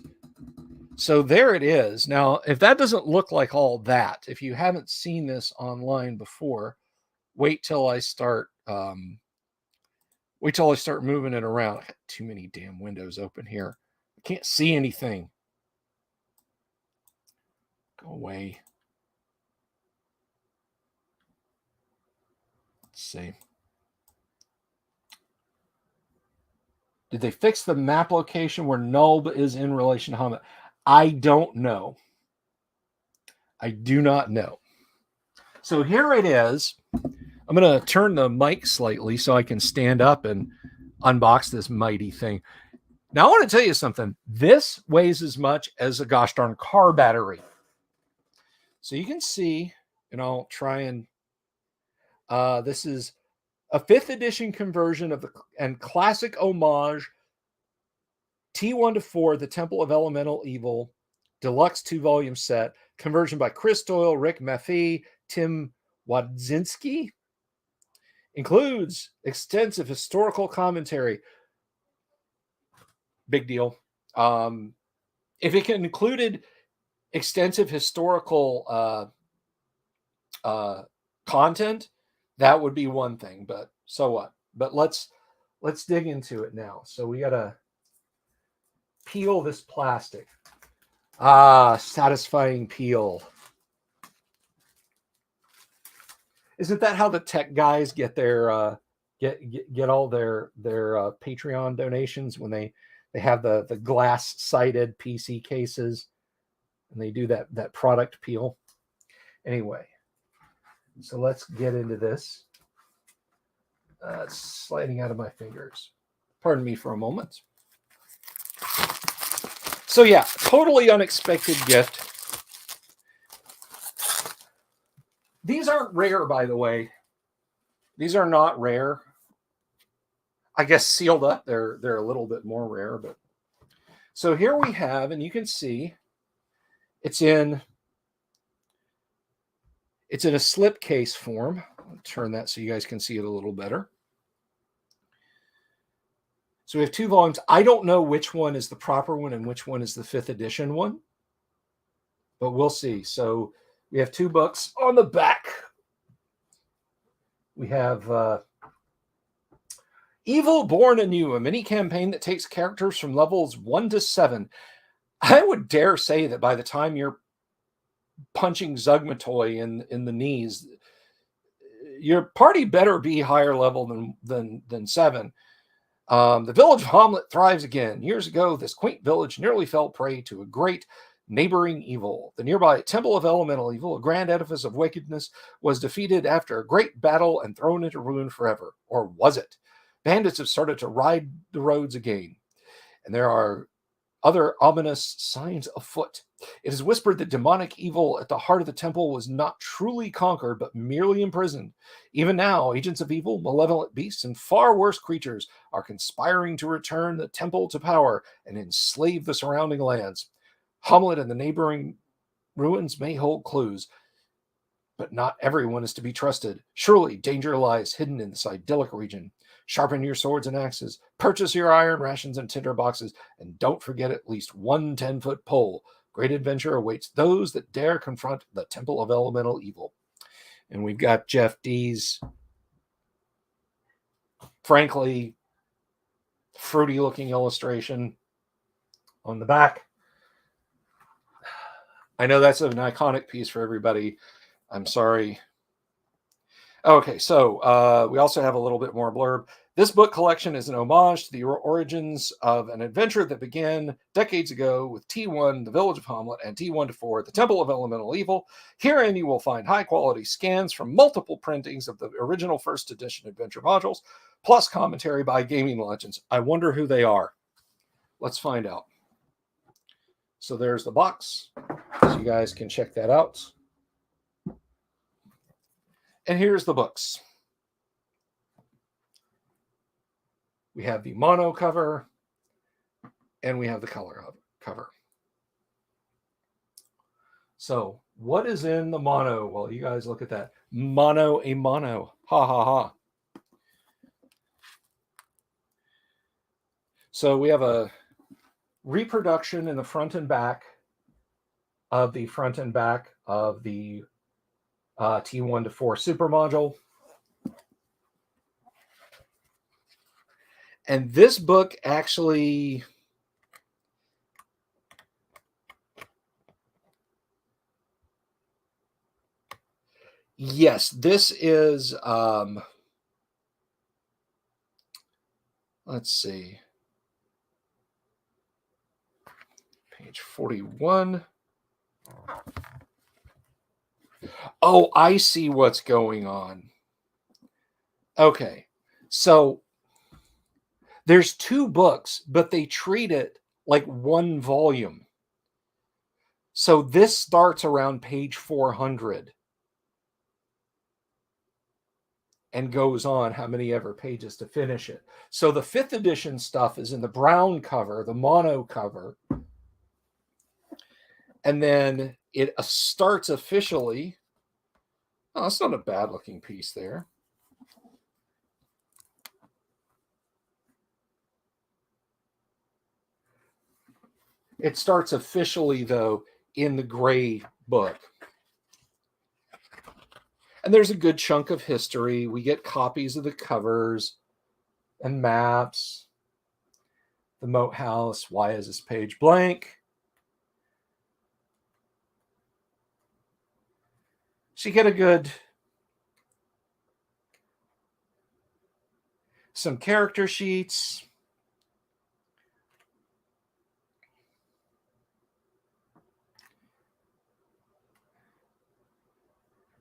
So there it is. Now, if that doesn't look like all that, if you haven't seen this online before, wait till I start moving it around. I got too many damn windows open here. I can't see anything. Go away. Let's see. Did they fix the map location where Nulb is in relation to Hamlet? I don't know. I do not know. So here it is. I'm going to turn the mic slightly so I can stand up and unbox this mighty thing. Now, I want to tell you something. This weighs as much as a gosh darn car battery. So you can see, and I'll try and, this is a 5th edition conversion of and classic homage, T1 to 4, The Temple of Elemental Evil, deluxe 2-volume set, conversion by Chris Doyle, Rick Maffei, Tim Wadzinski. Includes extensive historical commentary. Big deal. If it included extensive historical content, that would be one thing, but so what? But let's dig into it now. So we gotta peel this plastic. Satisfying peel. Isn't that how the tech guys get their get all their Patreon donations, when they have the glass sided PC cases and they do that product peel? Anyway, so let's get into this. It's sliding out of my fingers. Pardon me for a moment. So yeah, totally unexpected gift. These aren't rare, by the way. These are not rare. I guess sealed up, they're a little bit more rare. But so here we have, and you can see, it's in a slipcase form. I'll turn that so you guys can see it a little better. So we have 2 volumes. I don't know which one is the proper one and which one is the 5th edition one, but we'll see. So we have 2 books. On the back, we have Evil Born Anew, a mini campaign that takes characters from levels 1 to 7. I would dare say that by the time you're punching Zugmatoy in the knees, your party better be higher level than 7. The village of Hamlet thrives again. Years ago, this quaint village nearly fell prey to a great neighboring evil. The nearby Temple of Elemental Evil, a grand edifice of wickedness, was defeated after a great battle and thrown into ruin forever. Or was it? Bandits have started to ride the roads again, and there are other ominous signs afoot. It is whispered that demonic evil at the heart of the temple was not truly conquered, but merely imprisoned. Even now, agents of evil, malevolent beasts, and far worse creatures are conspiring to return the temple to power and enslave the surrounding lands. Hamlet and the neighboring ruins may hold clues, But not everyone is to be trusted. Surely danger lies hidden in this idyllic region. Sharpen your swords and axes, purchase your iron rations and tinder boxes, and don't forget at least one 10-foot pole. Great adventure awaits those that dare confront the Temple of Elemental Evil. And we've got Jeff D's, frankly, fruity looking illustration on the back. I know that's an iconic piece for everybody. I'm sorry. Okay, so we also have a little bit more blurb. This book collection is an homage to the origins of an adventure that began decades ago with T1, the Village of Hamlet, and T1-4, the Temple of Elemental Evil. Herein you will find high-quality scans from multiple printings of the original first edition adventure modules, plus commentary by gaming legends. I wonder who they are. Let's find out. So there's the box, so you guys can check that out. And here's the books. We have the mono cover, and we have the color cover. So what is in the mono? Well, you guys look at that. Mono a mono. Ha, ha, ha. So we have a reproduction in the front and back of the T1-4 super module. And this book actually, yes, this is, let's see, page 41. Oh, I see what's going on. Okay, so there's two books, but they treat it like one volume. So this starts around page 400 and goes on how many ever pages to finish it. So the 5th edition stuff is in the brown cover, the mono cover. And then it starts officially. Oh, it's not a bad looking piece there. It starts officially, though, in the gray book. And there's a good chunk of history. We get copies of the covers and maps. The moat house. Why is this page blank? So you get a good, some character sheets.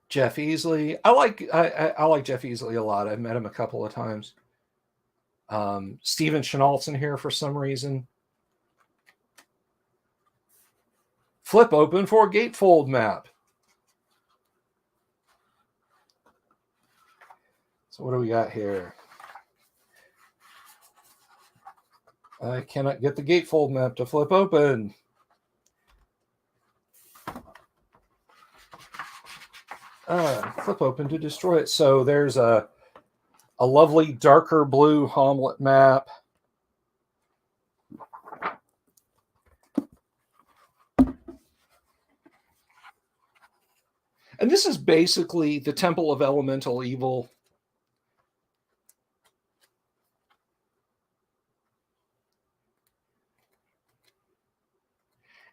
Jeff Easley. I like Jeff Easley a lot. I've met him a couple of times. Steven Chenault's in here for some reason. Flip open for Gatefold Map. So what do we got here? I cannot get the Gatefold Map to flip open. Flip open to destroy it. So there's a lovely darker blue Hamlet map. And this is basically the Temple of Elemental Evil.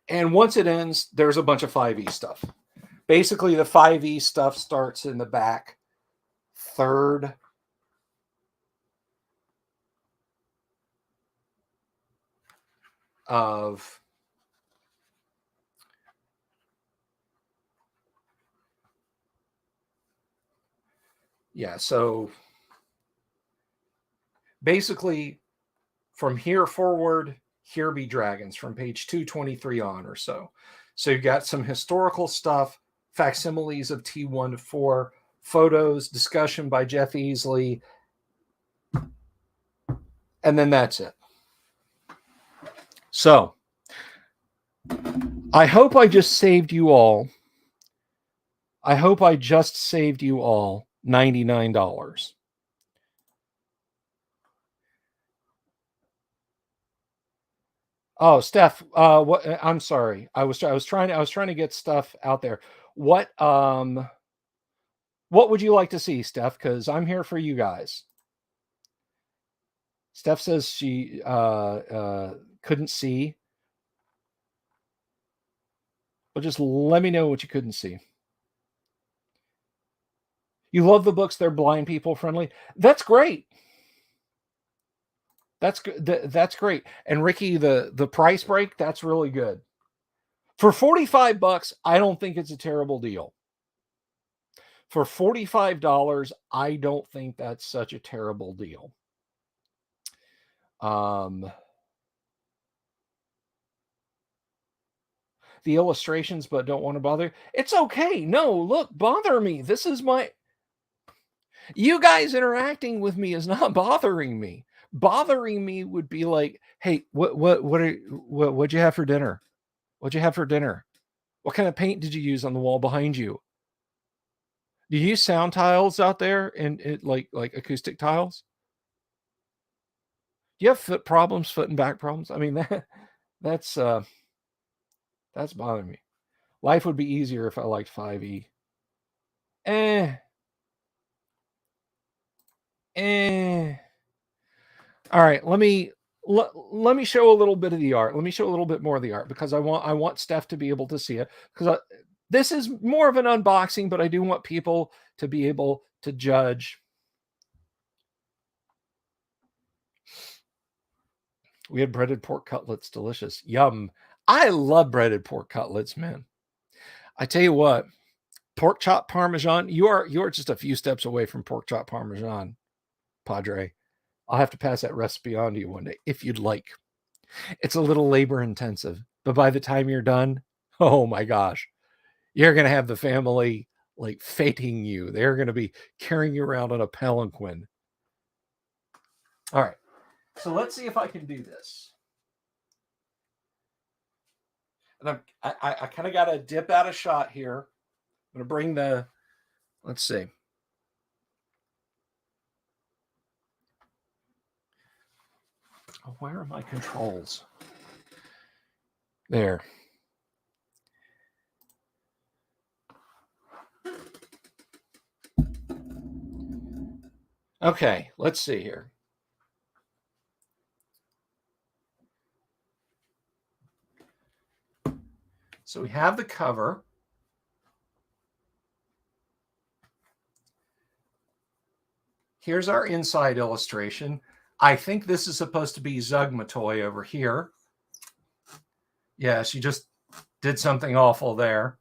And once it ends, there's a bunch of 5e stuff. Basically, the 5e stuff starts in the back third of so basically from here forward, here be dragons from page 223 on or so. So you've got some historical stuff, facsimiles of T1-4, photos, discussion by Jeff Easley, and then that's it. So I hope I just saved you all I hope I just saved you all $99. Oh, Steph, what I'm sorry. I was trying to get stuff out there. What would you like to see, Steph? Because I'm here for you guys. Steph says she couldn't see. Well, just let me know what you couldn't see. You love the books, they're blind people friendly. That's great. That's good. That's great. And Ricky, the price break, that's really good. For 45 bucks, I don't think it's a terrible deal. For $45, I don't think that's such a terrible deal. The illustrations, but don't want to bother. It's okay. No, look, bother me. This is my you guys interacting with me is not bothering me. Bothering me would be like, hey, what'd you have for dinner? What'd you have for dinner? What kind of paint did you use on the wall behind you? Do you use sound tiles out there and it like acoustic tiles? Do you have foot problems, foot and back problems? I mean that's that's bothering me. Life would be easier if I liked 5e. Eh. Eh. All right, let me show a little bit of the art. Let me show a little bit more of the art because I want Steph to be able to see it because this is more of an unboxing, but I do want people to be able to judge. We had breaded pork cutlets, delicious. Yum. I love breaded pork cutlets, man. I tell you what, pork chop parmesan, you're just a few steps away from pork chop parmesan, Padre. I'll have to pass that recipe on to you one day if you'd like. It's a little labor intensive, but by the time you're done, oh my gosh, you're going to have the family like fating you. They're going to be carrying you around on a palanquin. All right. So let's see if I can do this. And I kind of got to dip out a shot here. I'm going to bring let's see. Oh, where are my controls? There. Okay, let's see here. So we have the cover. Here's our inside illustration. I think this is supposed to be Zugmatoy over here. Yeah, she just did something awful there.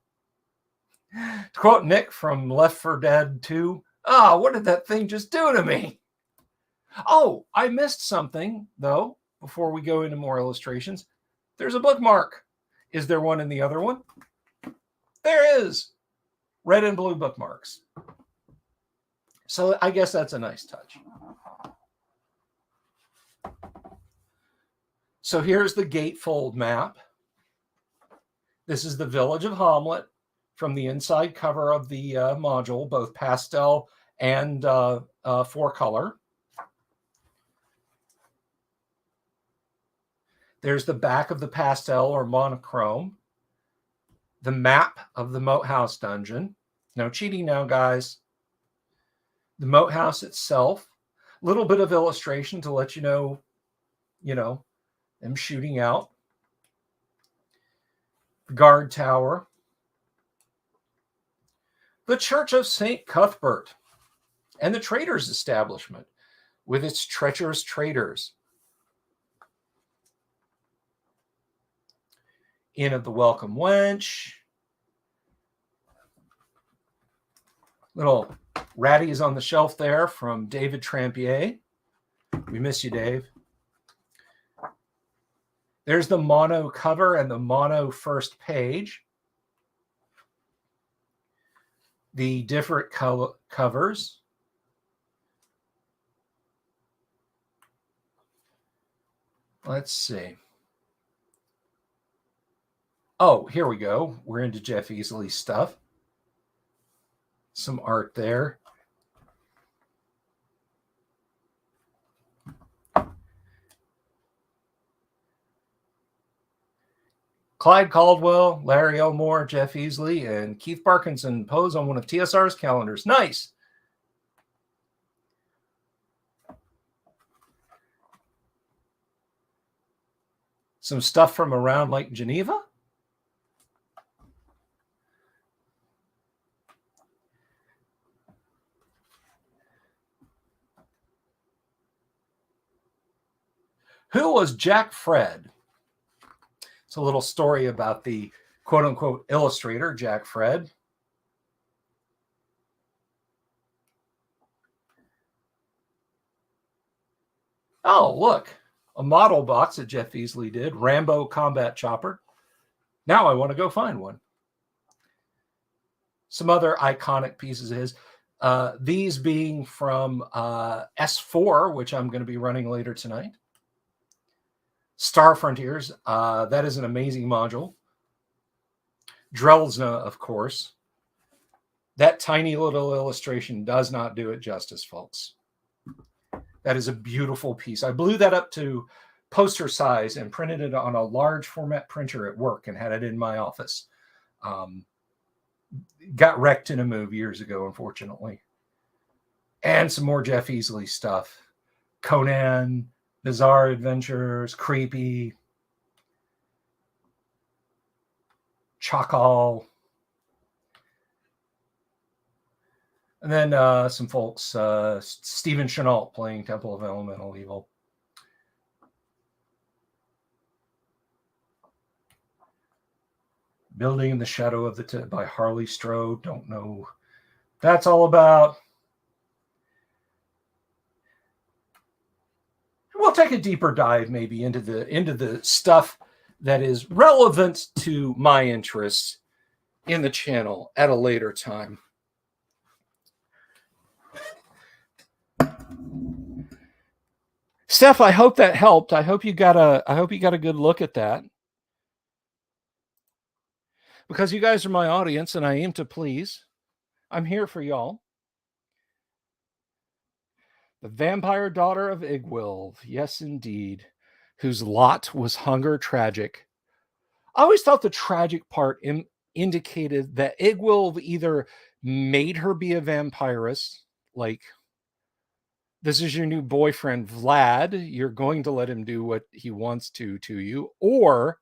To quote Nick from Left 4 Dead 2, what did that thing just do to me? Oh, I missed something, though, before we go into more illustrations. There's a bookmark. Is there one in the other one? There is. Red and blue bookmarks. So I guess that's a nice touch. So here's the Gatefold Map. This is the village of Hamlet from the inside cover of the module, both pastel and 4-color. There's the back of the pastel or monochrome. The map of the Moat House dungeon. No cheating now, guys. The Moat House itself. A little bit of illustration to let you know, them shooting out. The guard tower. The Church of St. Cuthbert. And the Traders' Establishment with its treacherous traders. Inn of the Welcome Wench. Little ratties on the shelf there from David Trampier. We miss you, Dave. There's the mono cover and the mono first page. The different covers. Let's see. Oh, here we go. We're into Jeff Easley's stuff. some art there. Clyde Caldwell, Larry Elmore, Jeff Easley, and Keith Parkinson pose on one of TSR's calendars. Nice. Some stuff from around Lake Geneva. Who was Jack Fred? It's a little story about the quote-unquote illustrator, Jack Fred. Oh, look, a model box that Jeff Easley did, Rambo Combat Chopper. Now I want to go find one. Some other iconic pieces of his. These being from S4, which I'm going to be running later tonight. Star Frontiers, that is an amazing module. Drelzna, of course. That tiny little illustration does not do it justice, folks. That is a beautiful piece. I blew that up to poster size and printed it on a large format printer at work and had it in my office. Got wrecked in a move years ago, unfortunately. And some more Jeff Easley stuff. Conan, Bizarre Adventures, Creepy, Chakal. And then some folks, Stephen Chenault playing Temple of Elemental Evil. Building in the Shadow of the by Harley Strode. Don't know. That's all about. We'll take a deeper dive maybe into the stuff that is relevant to my interests in the channel at a later time. Steph, I hope that helped. I hope you got a good look at that. Because you guys are my audience and I aim to please. I'm here for y'all. The vampire daughter of Igwilv, yes indeed, whose lot was hunger tragic. I always thought the tragic part indicated that Igwilv either made her be a vampirist, like, this is your new boyfriend, Vlad, you're going to let him do what he wants to you, or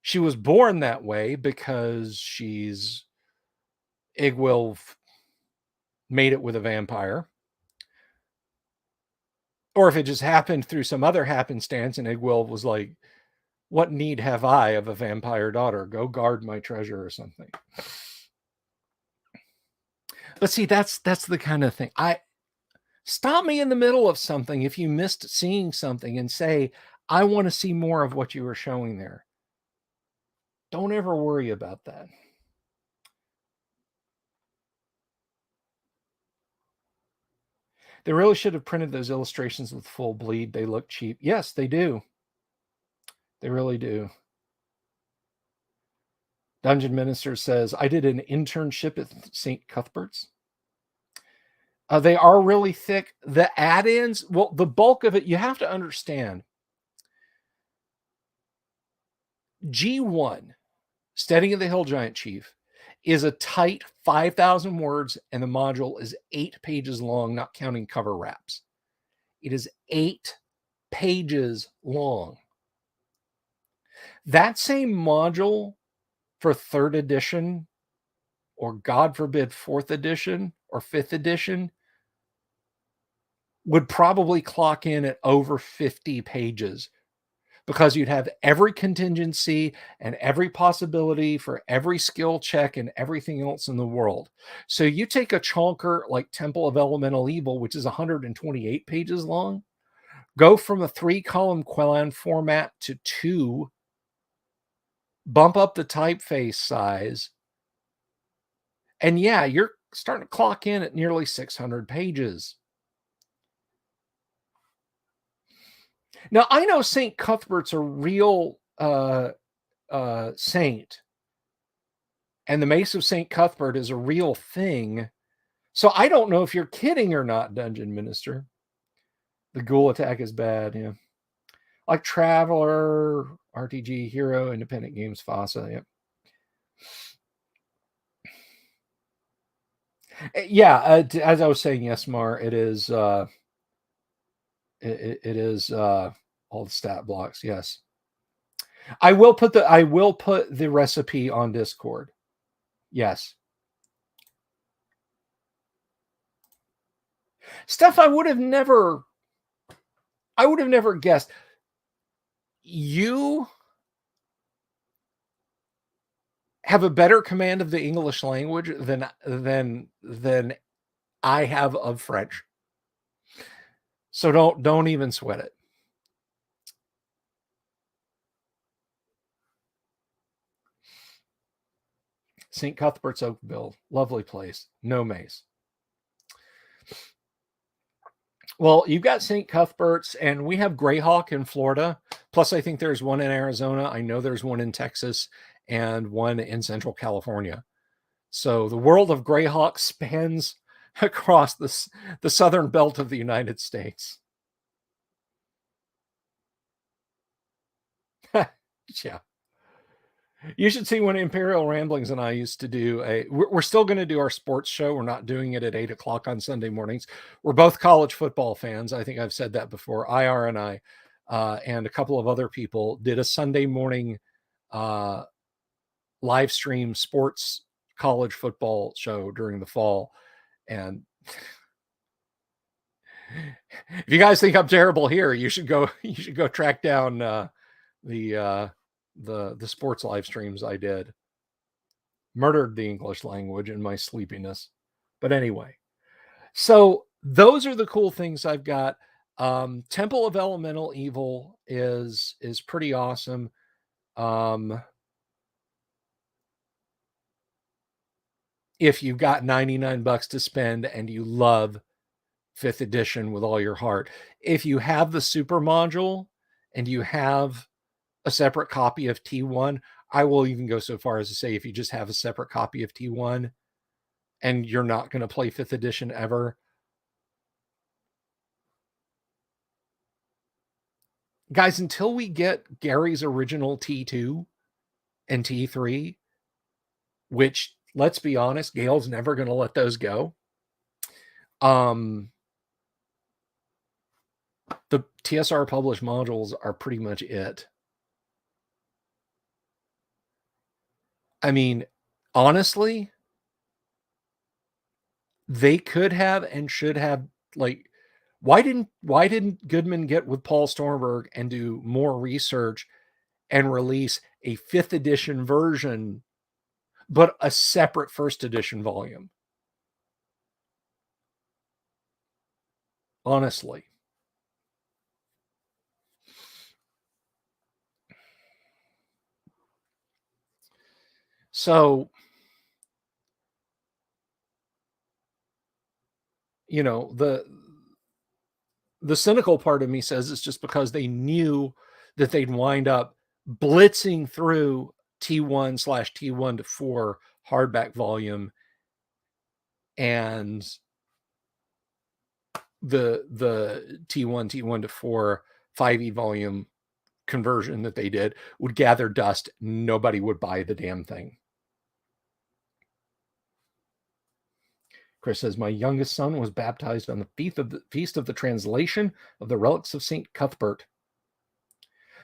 she was born that way because she's Igwilv made it with a vampire. Or if it just happened through some other happenstance and Igwilv was like, what need have I of a vampire daughter? Go guard my treasure or something. But see, that's the kind of thing. Stop me in the middle of something if you missed seeing something and say, I want to see more of what you were showing there. Don't ever worry about that. They really should have printed those illustrations with full bleed. They look cheap. Yes, they do. They really do. Dungeon Minister says, I did an internship at St. Cuthbert's. They are really thick. The add-ins, well, the bulk of it, you have to understand. G1, Steading of the Hill Giant Chief, is a tight 5,000 words, and the module is 8 pages long, not counting cover wraps. It is 8 pages long. That same module for 3rd edition, or God forbid 4th edition or 5th edition, would probably clock in at over 50 pages, because you'd have every contingency and every possibility for every skill check and everything else in the world. So you take a chonker like Temple of Elemental Evil, which is 128 pages long, go from a 3-column Quellan format to 2, bump up the typeface size, and yeah, you're starting to clock in at nearly 600 pages. Now, I know St. Cuthbert's a real saint, And the Mace of St. Cuthbert is a real thing. So I don't know if you're kidding or not, Dungeon Minister. The ghoul attack is bad, yeah. Like Traveler, RTG, Hero, Independent Games, FASA, yeah. Yeah, as I was saying, yes, Mar, it is it is all the stat blocks, yes. I will put the recipe on Discord. Yes. Stuff I would have never guessed. You have a better command of the English language than I have of French. So don't even sweat it. St. Cuthbert's Oakville, lovely place. No mace. Well, you've got St. Cuthbert's, and we have Greyhawk in Florida. Plus, I think there's one in Arizona. I know there's one in Texas and one in Central California. So the world of Greyhawk spans across the southern belt of the United States. Yeah. You should see when Imperial Ramblings and I used to do we're still going to do our sports show. We're not doing it at 8:00 on Sunday mornings. We're both college football fans. I think I've said that before. IR and I, and a couple of other people did a Sunday morning live stream sports college football show during the fall. And if you guys think I'm terrible here, you should go track down the sports live streams I did. Murdered the English language in my sleepiness. But anyway, so those are the cool things I've got. Temple of Elemental Evil is pretty awesome. If you've got $99 to spend and you love 5th edition with all your heart, if you have the super module and you have a separate copy of T1, I will even go so far as to say if you just have a separate copy of T1 and you're not going to play 5th edition ever, guys, until we get Gary's original T2 and T3, which, let's be honest, Gail's never going to let those go. The TSR published modules are pretty much it. I mean, honestly, they could have and should have, like, why didn't Goodman get with Paul Stormberg and do more research and release a 5th edition version, but a separate 1st edition volume? Honestly. So, you know, the cynical part of me says it's just because they knew that they'd wind up blitzing through T1/T1 to 4 hardback volume, and the T1 to 4 5e volume conversion that they did would gather dust. Nobody would buy the damn thing. Chris says, my youngest son was baptized on the Feast of the Translation of the Relics of St. Cuthbert.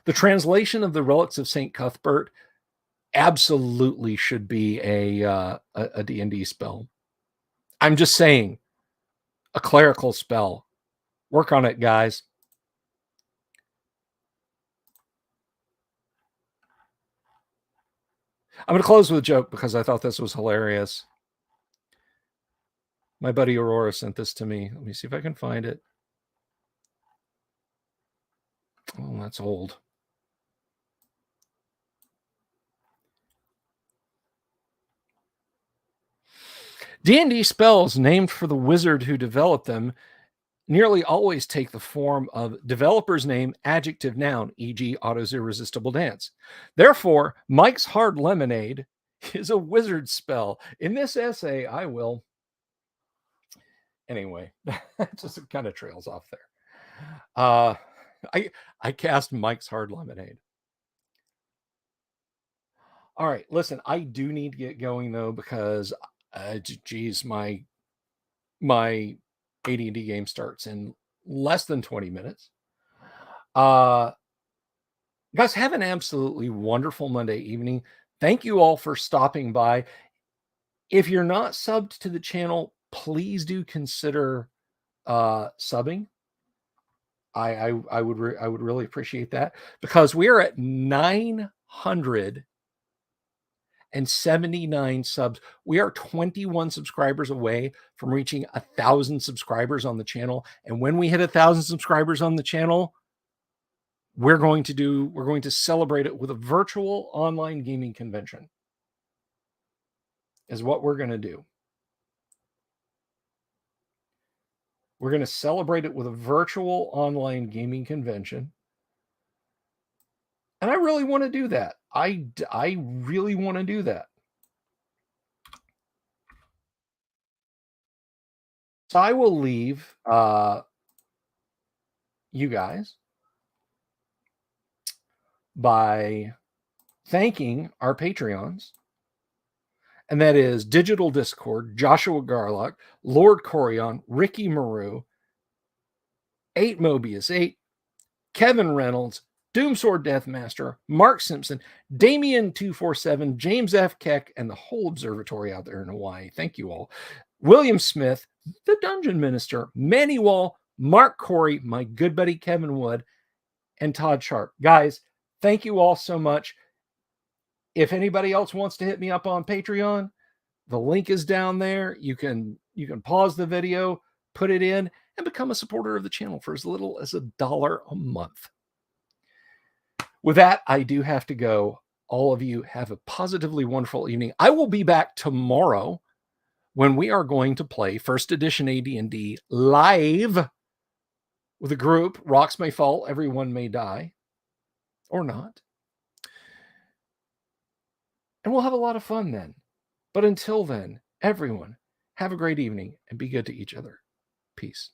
The translation of the Relics of St. Cuthbert absolutely should be a D&D spell. I'm just saying, a clerical spell. Work on it, guys. I'm going to close with a joke because I thought this was hilarious. My buddy Aurora sent this to me. Let me see if I can find it. Oh, that's old. D&D spells named for the wizard who developed them nearly always take the form of developer's name, adjective, noun, e.g. Otto's Irresistible Dance. Therefore, Mike's Hard Lemonade, is a wizard spell. In this essay, I will. Anyway, just kind of trails off there. I cast Mike's Hard Lemonade. All right, listen, I do need to get going though because, geez, my AD&D game starts in less than 20 minutes. Guys, have an absolutely wonderful Monday evening. Thank you all for stopping by. If you're not subbed to the channel, please do consider subbing. I would really appreciate that because we are at 979 subs. We are 21 subscribers away from reaching 1,000 subscribers on the channel. And when we hit 1,000 subscribers on the channel, we're going to celebrate it with a virtual online gaming convention. Is what we're going to do. We're going to celebrate it with a virtual online gaming convention. And I really want to do that. I really want to do that. So I will leave you guys by thanking our Patreons. And that is Digital Discord, Joshua Garlock, Lord Corion, Ricky Maru, 8 Mobius 8, Kevin Reynolds, Doomsword Deathmaster, Mark Simpson, Damien247, James F. Keck, and the whole observatory out there in Hawaii. Thank you all. William Smith, the Dungeon Minister, Manny Wall, Mark Corey, my good buddy Kevin Wood, and Todd Sharp. Guys, thank you all so much. If anybody else wants to hit me up on Patreon, the link is down there. You can pause the video, put it in, and become a supporter of the channel for as little as $1 a month. With that, I do have to go. All of you have a positively wonderful evening. I will be back tomorrow when we are going to play first edition AD&D live with a group. Rocks may fall, everyone may die, or not. And we'll have a lot of fun then. But until then, everyone, have a great evening and be good to each other. Peace.